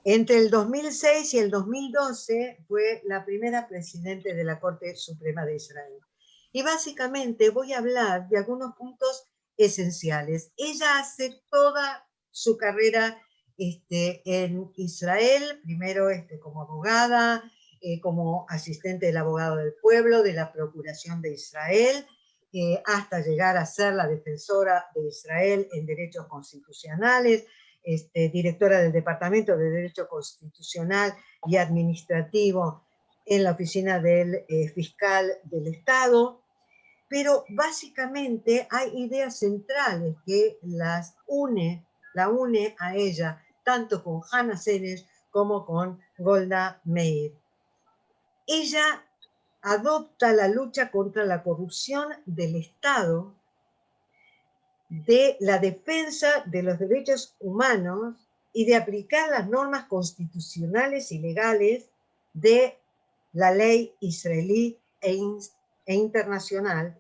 entre el 2006 y el 2012 fue la primera presidenta de la Corte Suprema de Israel. Y básicamente voy a hablar de algunos puntos esenciales. Ella hace toda su carrera en Israel, primero como abogada, como asistente del abogado del pueblo, de la Procuración de Israel, hasta llegar a ser la defensora de Israel en derechos constitucionales, directora del Departamento de Derecho Constitucional y Administrativo en la oficina del fiscal del Estado, pero básicamente hay ideas centrales que la une a ella, tanto con Hannah Senesh como con Golda Meir. Ella adopta la lucha contra la corrupción del Estado, de la defensa de los derechos humanos y de aplicar las normas constitucionales y legales de la ley israelí e internacional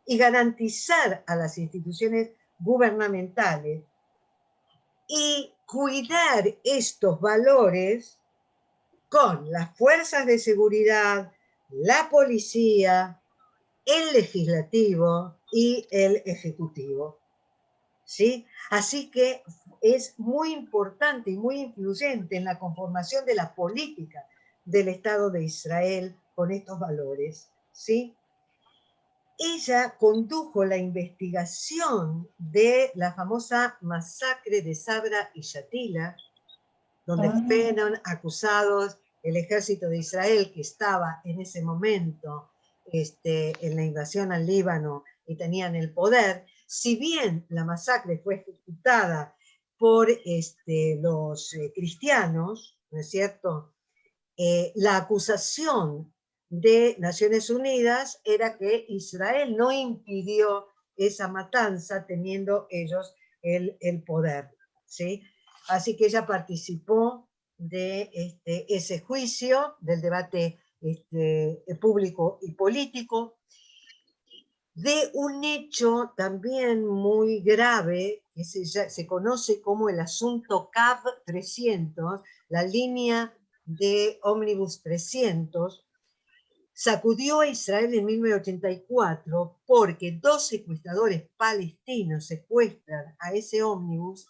y garantizar a las instituciones gubernamentales y cuidar estos valores con las fuerzas de seguridad, la policía, el legislativo y el ejecutivo. ¿Sí? Así que es muy importante y muy influyente en la conformación de la política del Estado de Israel con estos valores. ¿Sí? Ella condujo la investigación de la famosa masacre de Sabra y Shatila, donde fueron acusados el ejército de Israel, que estaba en ese momento en la invasión al Líbano y tenían el poder. Si bien la masacre fue ejecutada por los cristianos, ¿no es cierto? La acusación de Naciones Unidas era que Israel no impidió esa matanza teniendo ellos el poder, ¿sí? Así que ella participó de ese juicio, del debate público y político, de un hecho también muy grave que se conoce como el asunto CAV 300, la línea de ómnibus 300, sacudió a Israel en 1984 porque 2 secuestradores palestinos secuestran a ese ómnibus,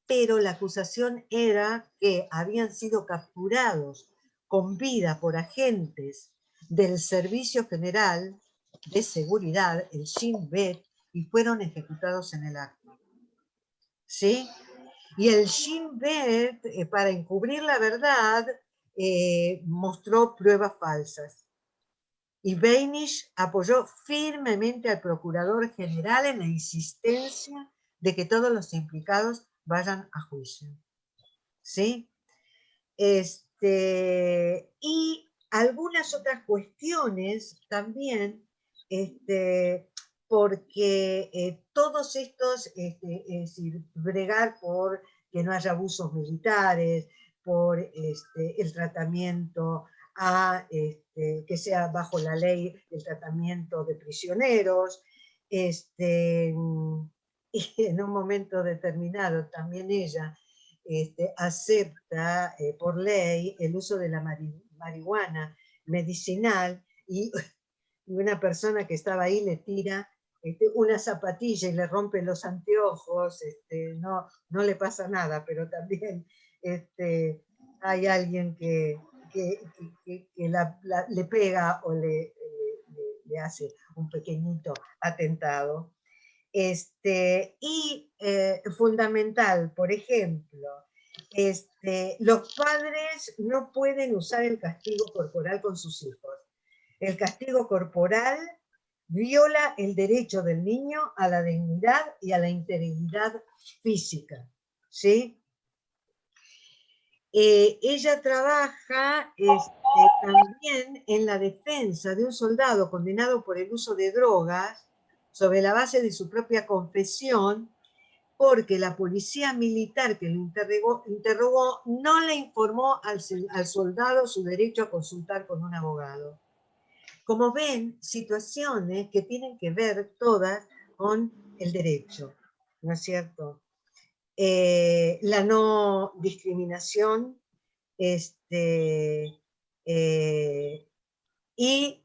pero la acusación era que habían sido capturados con vida por agentes del Servicio General de Seguridad, el Shin Bet, y fueron ejecutados en el acto. ¿Sí? Y el Shin Bet, para encubrir la verdad, mostró pruebas falsas. Y Beinisch apoyó firmemente al Procurador General en la insistencia de que todos los implicados vayan a juicio. ¿Sí? Y algunas otras cuestiones también, porque todos estos, es decir, bregar por que no haya abusos militares, por el tratamiento que sea bajo la ley el tratamiento de prisioneros, y en un momento determinado también ella acepta por ley el uso de la marihuana medicinal y una persona que estaba ahí le tira una zapatilla y le rompe los anteojos, no le pasa nada, pero también hay alguien que le pega o le hace un pequeñito atentado. Y fundamental, por ejemplo, los padres no pueden usar el castigo corporal con sus hijos. El castigo corporal viola el derecho del niño a la dignidad y a la integridad física, ¿sí? Ella trabaja también en la defensa de un soldado condenado por el uso de drogas sobre la base de su propia confesión, porque la policía militar que lo interrogó no le informó al soldado su derecho a consultar con un abogado. Como ven, situaciones que tienen que ver todas con el derecho, ¿no es cierto? La no discriminación, y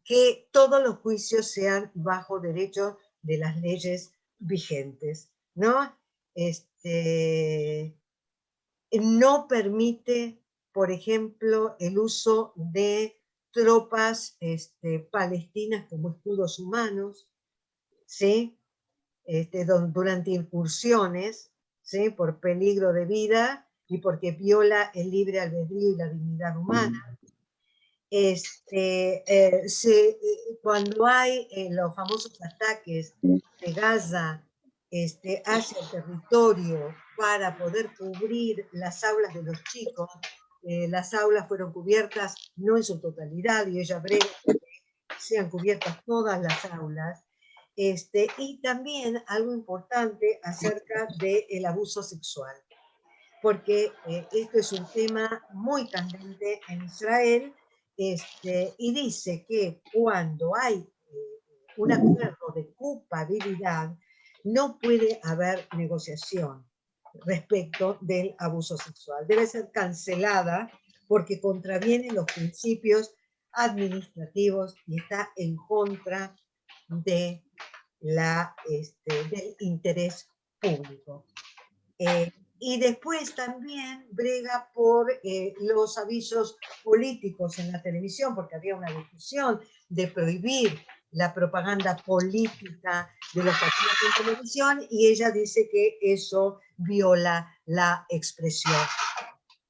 que todos los juicios sean bajo derecho de las leyes vigentes, ¿no? No permite, por ejemplo, el uso de tropas palestinas como escudos humanos, ¿sí? Durante incursiones, ¿sí? Por peligro de vida y porque viola el libre albedrío y la dignidad humana. Cuando hay los famosos ataques de Gaza hacia el territorio para poder cubrir las aulas de los chicos, las aulas fueron cubiertas no en su totalidad, y ella brega que sean cubiertas todas las aulas. Y también algo importante acerca del abuso sexual, porque esto es un tema muy candente en Israel, y dice que cuando hay un acuerdo de culpabilidad, no puede haber negociación respecto del abuso sexual. Debe ser cancelada porque contraviene los principios administrativos y está en contra de del interés público. Y después también brega por los avisos políticos en la televisión, porque había una discusión de prohibir la propaganda política de los partidos en televisión, y ella dice que eso viola la expresión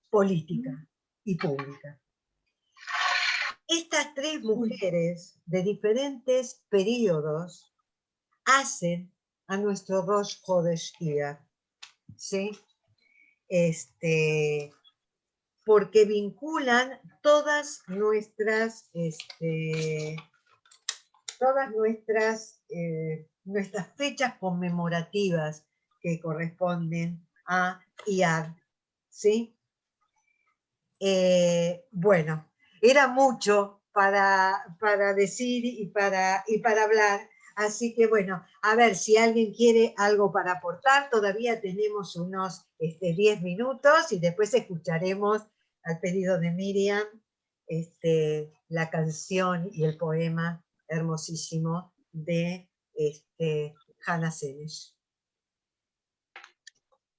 política y pública. Estas tres mujeres de diferentes periodos hacen a nuestro Rosh Chodesh Iyar, ¿sí? Porque vinculan todas nuestras fechas conmemorativas que corresponden a Iyar, ¿sí? Bueno, era mucho para decir y para hablar, así que bueno, a ver si alguien quiere algo para aportar. Todavía tenemos unos 10 minutos y después escucharemos, al pedido de Miriam, la canción y el poema hermosísimo de Hannah Senesh.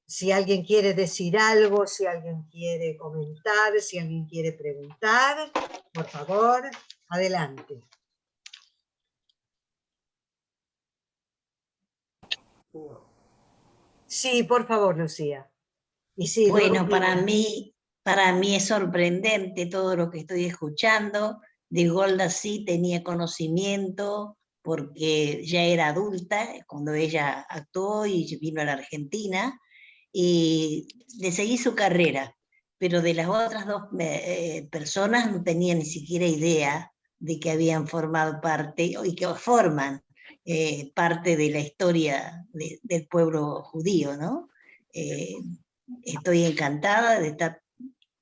Si alguien quiere decir algo, si alguien quiere comentar, si alguien quiere preguntar, por favor, adelante. Sí, por favor, Lucía. Y sí, bueno, para mí es sorprendente todo lo que estoy escuchando. De Golda sí tenía conocimiento porque ya era adulta cuando ella actuó y vino a la Argentina, y le seguí su carrera, pero de las otras dos personas no tenía ni siquiera idea de que habían formado parte, y que forman parte de la historia del pueblo judío, ¿no? Estoy encantada de estar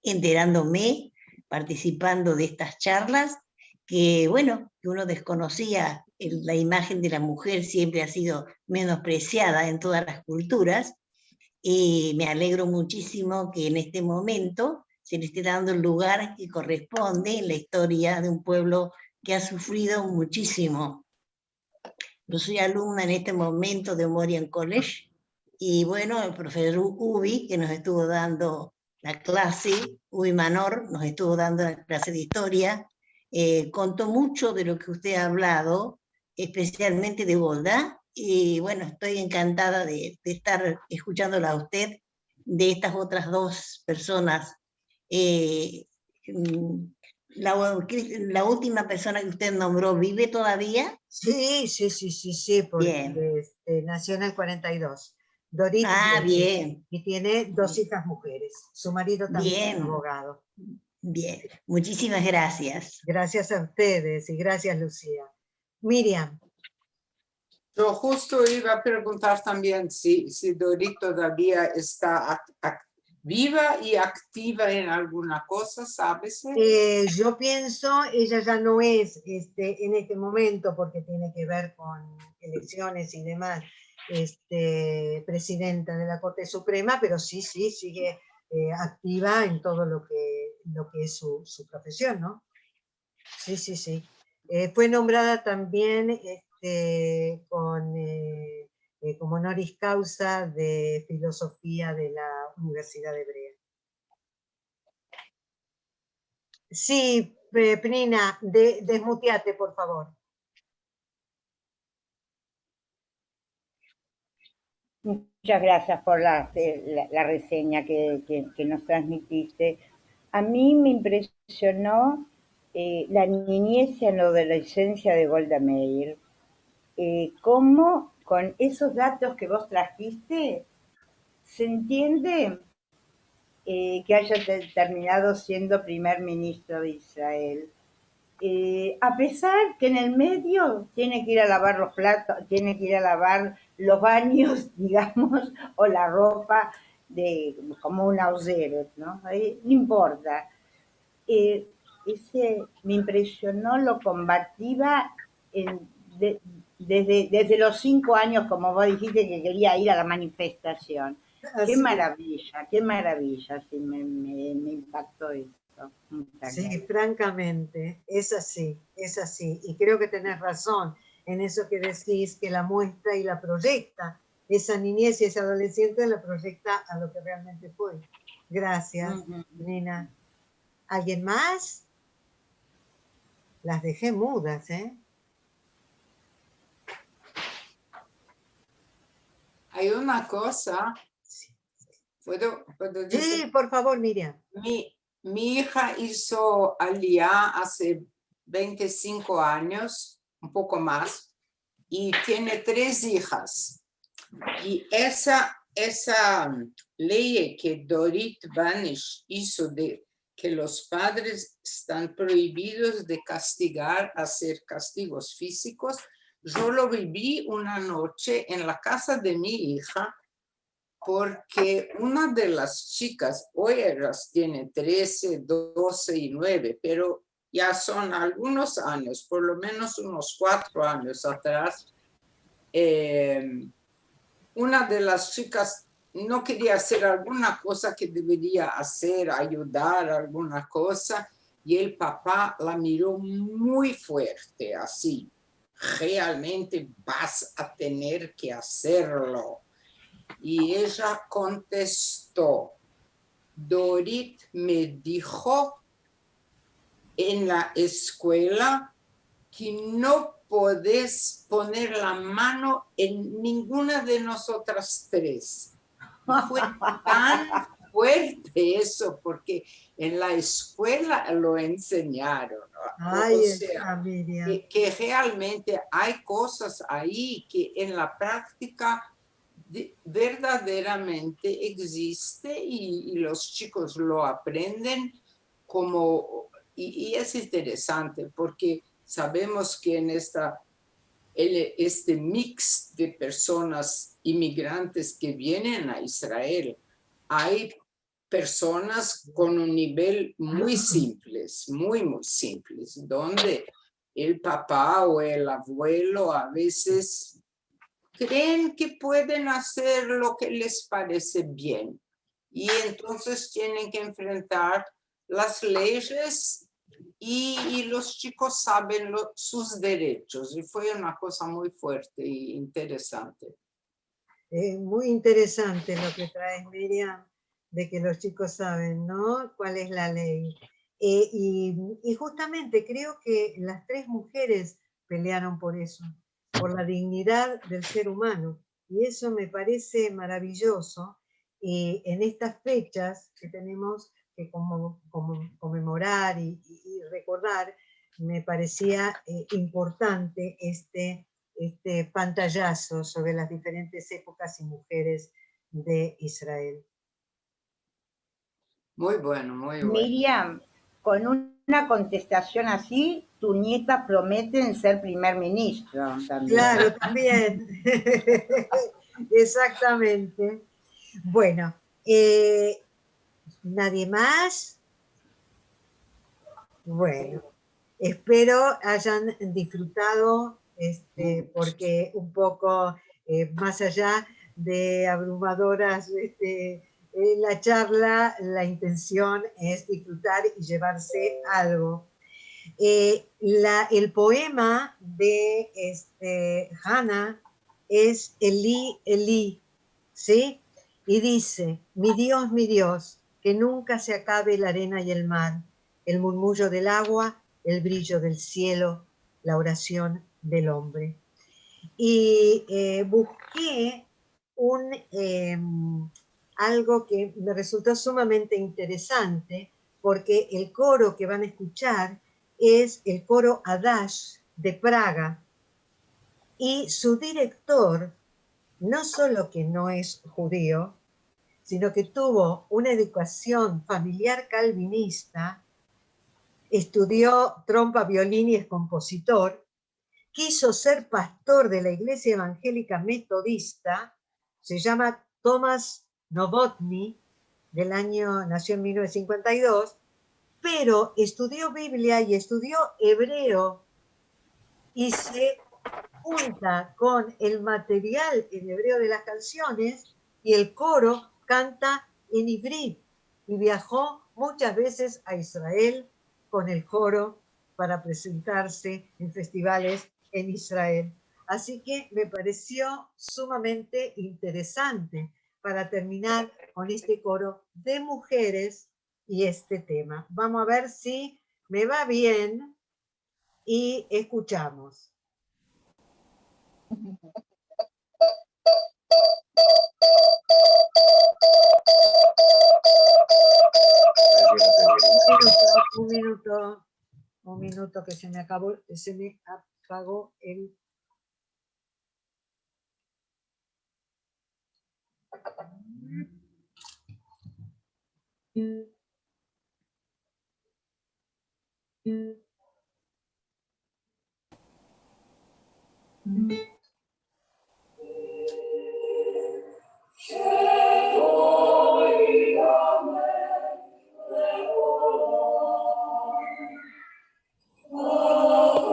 enterándome, participando de estas charlas, que bueno, que uno desconocía. La imagen de la mujer siempre ha sido menospreciada en todas las culturas, y me alegro muchísimo que en este momento se le esté dando el lugar que corresponde en la historia de un pueblo que ha sufrido muchísimo. Yo soy alumna en este momento de Morian College, y bueno, el profesor Ubi, que nos estuvo dando la clase, Ubi Manor, nos estuvo dando la clase de historia, contó mucho de lo que usted ha hablado, especialmente de Golda, y bueno, estoy encantada de estar escuchándola a usted, de estas otras dos personas. La última persona que usted nombró, ¿vive todavía? Sí, porque Bien. nació en el 42. Dorit Ah, Bielski, bien. y tiene 2 hijas mujeres. Su marido también es Bien, abogado. bien. Muchísimas gracias. Gracias a ustedes y gracias, Lucía. Miriam. Yo justo iba a preguntar también si Dorit todavía está viva y activa en alguna cosa, ¿sabes? Yo pienso, ella ya no es en este momento, porque tiene que ver con elecciones y demás, presidenta de la Corte Suprema, pero sí, sigue activa en todo lo que es su profesión, ¿no? Sí. Fue nombrada también como honoris causa de filosofía de la Universidad Hebrea. Sí, Pnina, desmuteate, por favor. Muchas gracias por la reseña que nos transmitiste. A mí me impresionó la niñez y la adolescencia de Golda Meir. Cómo con esos datos que vos trajiste se entiende que haya terminado siendo primer ministro de Israel. A pesar que en el medio tiene que ir a lavar los platos, tiene que ir a lavar los baños, digamos, o la ropa como un auseret, ¿no? No importa. Me impresionó lo combativa desde los 5 años, como vos dijiste, que quería ir a la manifestación. Así, Qué maravilla, sí, me impactó eso. sí, francamente, es así. Y creo que tenés razón en eso que decís, que la muestra y la proyecta. Esa niñez y ese adolescente la proyecta a lo que realmente fue. Gracias, Nina. ¿Alguien más? Las dejé mudas, ¿eh? Hay una cosa, ¿puedo decir? Sí, por favor, Miriam. Mi hija hizo Aliyá hace 25 años, un poco más, y tiene 3 hijas. Y esa ley que Dorit Banish hizo de que los padres están prohibidos de castigar, hacer castigos físicos, yo lo viví una noche en la casa de mi hija, porque una de las chicas, hoy ellas tienen 13, 12 y 9, pero ya son algunos años, por lo menos unos 4 años atrás, una de las chicas no quería hacer alguna cosa que debería hacer, ayudar alguna cosa, y el papá la miró muy fuerte, así, realmente vas a tener que hacerlo. Y ella contestó, Dorit me dijo en la escuela que no podés poner la mano en ninguna de nosotras 3. Y fue tan fuerte eso, porque en la escuela lo enseñaron. Ay, O sea, Miriam. que realmente hay cosas ahí que en la práctica verdaderamente existe y los chicos lo aprenden como, y es interesante porque sabemos que en este mix de personas inmigrantes que vienen a Israel, hay personas con un nivel muy simples, muy simples, donde el papá o el abuelo a veces creen que pueden hacer lo que les parece bien y entonces tienen que enfrentar las leyes y los chicos saben sus derechos y fue una cosa muy fuerte e interesante. Muy interesante lo que traes, Miriam, de que los chicos saben, ¿no? ¿Cuál es la ley? Y justamente creo que las 3 mujeres pelearon por eso, por la dignidad del ser humano. Y eso me parece maravilloso. Y en estas fechas que tenemos que conmemorar y recordar, me parecía importante este pantallazo sobre las diferentes épocas y mujeres de Israel. Muy bueno, muy bueno. Miriam, con una contestación así, tu nieta promete ser primer ministro también. Claro, también. Exactamente. Bueno, ¿nadie más? Bueno, espero hayan disfrutado, porque un poco más allá de abrumadoras la charla, la intención es disfrutar y llevarse algo. El poema de Hannah es Elí, Elí, ¿sí? Y dice, mi Dios, que nunca se acabe la arena y el mar, el murmullo del agua, el brillo del cielo, la oración del hombre. Y busqué algo que me resultó sumamente interesante, porque el coro que van a escuchar es el coro Adash de Praga, y su director no solo que no es judío, sino que tuvo una educación familiar calvinista, estudió trompa, violín y es compositor, quiso ser pastor de la Iglesia Evangélica Metodista, se llama Thomas Novotny, nació en 1952, pero estudió Biblia y estudió hebreo y se junta con el material en hebreo de las canciones y el coro canta en ivrit y viajó muchas veces a Israel con el coro para presentarse en festivales en Israel. Así que me pareció sumamente interesante para terminar con este coro de mujeres y este tema. Vamos a ver si me va bien y escuchamos. Un minuto que se me apagó el...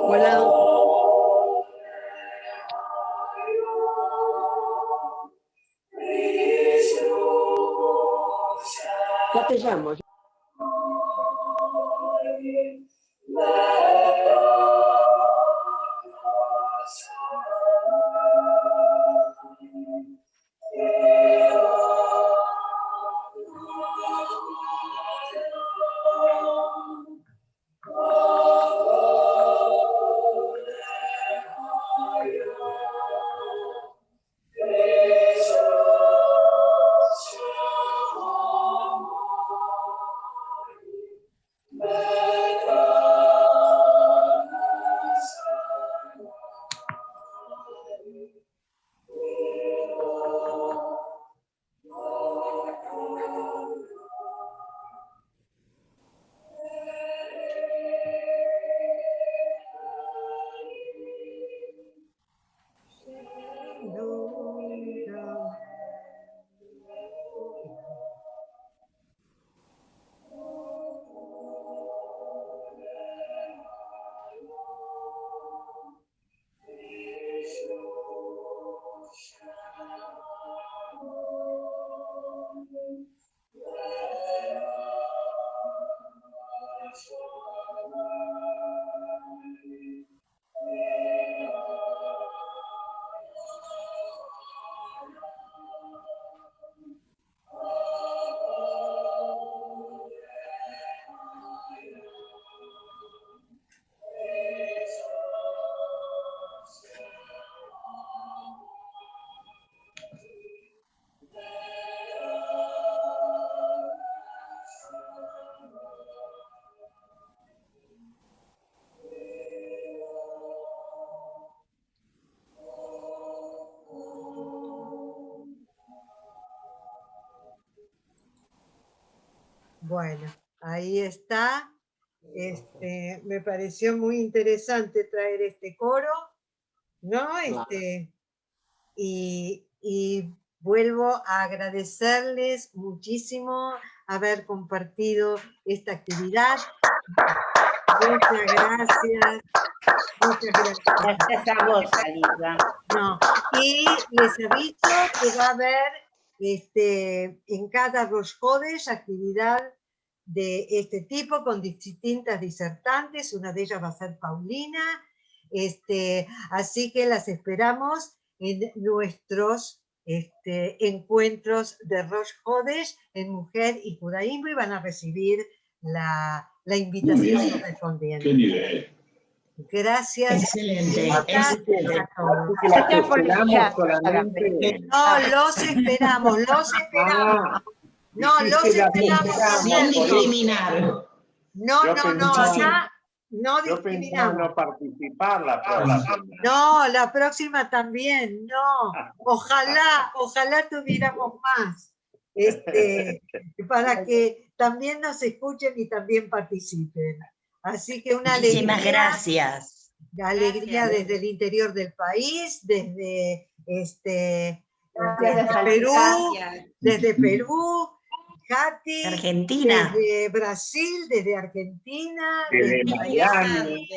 Hola. Ya te llamo. Bueno, ahí está. Me pareció muy interesante traer este coro, ¿no? Y vuelvo a agradecerles muchísimo haber compartido esta actividad. Muchas gracias. Muchas gracias. Gracias a vos, Alisa. No, y les aviso que va a haber en cada Rosh Hodesh actividad de este tipo con distintas disertantes. Una de ellas va a ser Paulina. Así que las esperamos en nuestros encuentros de Rosh Hodesh en Mujer y Judaísmo, y van a recibir la invitación correspondiente. ¿Qué nivel? Gracias. Excelente. Gracias Así que a todos. las Gracias por esperamos escuchar. solamente. No, los esperamos, los esperamos. Ah, No, los dijiste las esperamos. esperamos, Sin por eso. discriminar. No, Yo no, no, pensaba- acá no Yo pensaba discriminamos. no participar la próxima. No, la próxima también, no. Ojalá tuviéramos más. Para que también nos escuchen y también participen. Así que una Muchísimas alegría. gracias. La alegría desde el interior del país, desde Perú, Katy, Argentina. desde Brasil, desde Argentina, Desde Miami.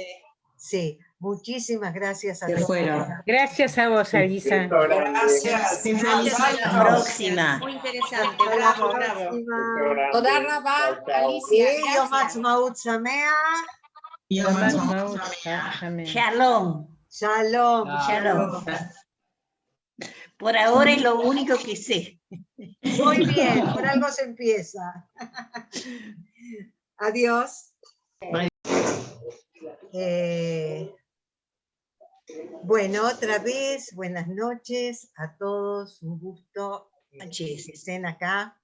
Sí, muchísimas gracias a Se todos. fueron. Gracias a vos, Alisa. Beso grande. Gracias. Hasta la próxima. Muy interesante, Hasta la bravo, bravo. próxima. Beso grande. Toda Rabá, Chao, chao. Alicia, Sí, Yom gracias. Ha'atzmaut Sameach. Shalom. Shalom. Shalom. Por ahora es lo único que sé. Muy bien, por algo se empieza. Adiós. Bueno, otra vez, buenas noches a todos, un gusto que estén acá.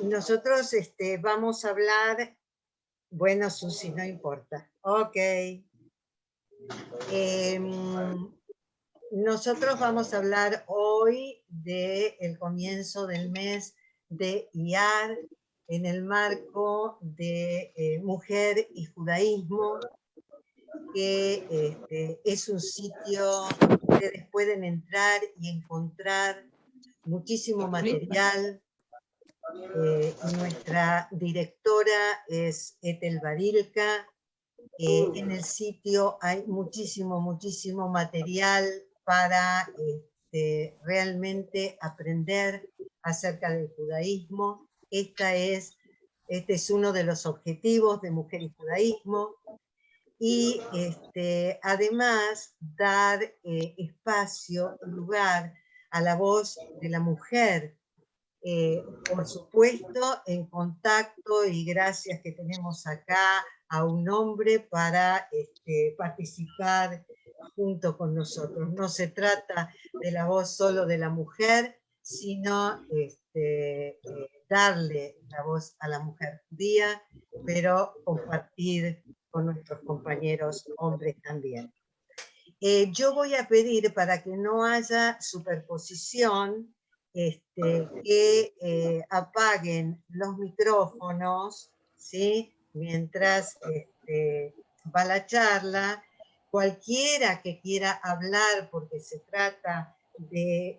Nosotros vamos a hablar, bueno, Susi, no importa, ok. Nosotros vamos a hablar hoy del comienzo del mes de Iyar en el marco de Mujer y Judaísmo, que es un sitio donde ustedes pueden entrar y encontrar muchísimo material. Nuestra directora es Ethel Barilka. En el sitio hay muchísimo material para realmente aprender acerca del judaísmo. Este es uno de los objetivos de Mujer y Judaísmo. Y además dar espacio, lugar a la voz de la mujer, por supuesto en contacto, y gracias que tenemos acá a un hombre para participar junto con nosotros. No se trata de la voz solo de la mujer, sino darle la voz a la mujer judía, pero compartir con nuestros compañeros hombres también. Yo voy a pedir, para que no haya superposición, que apaguen los micrófonos, ¿sí? Mientras va la charla. Cualquiera que quiera hablar, porque se trata de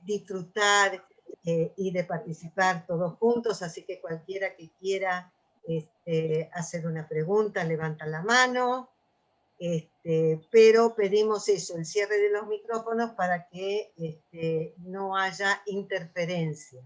disfrutar y de participar todos juntos, así que cualquiera que quiera hacer una pregunta, levanta la mano, pero pedimos eso, el cierre de los micrófonos, para que no haya interferencias.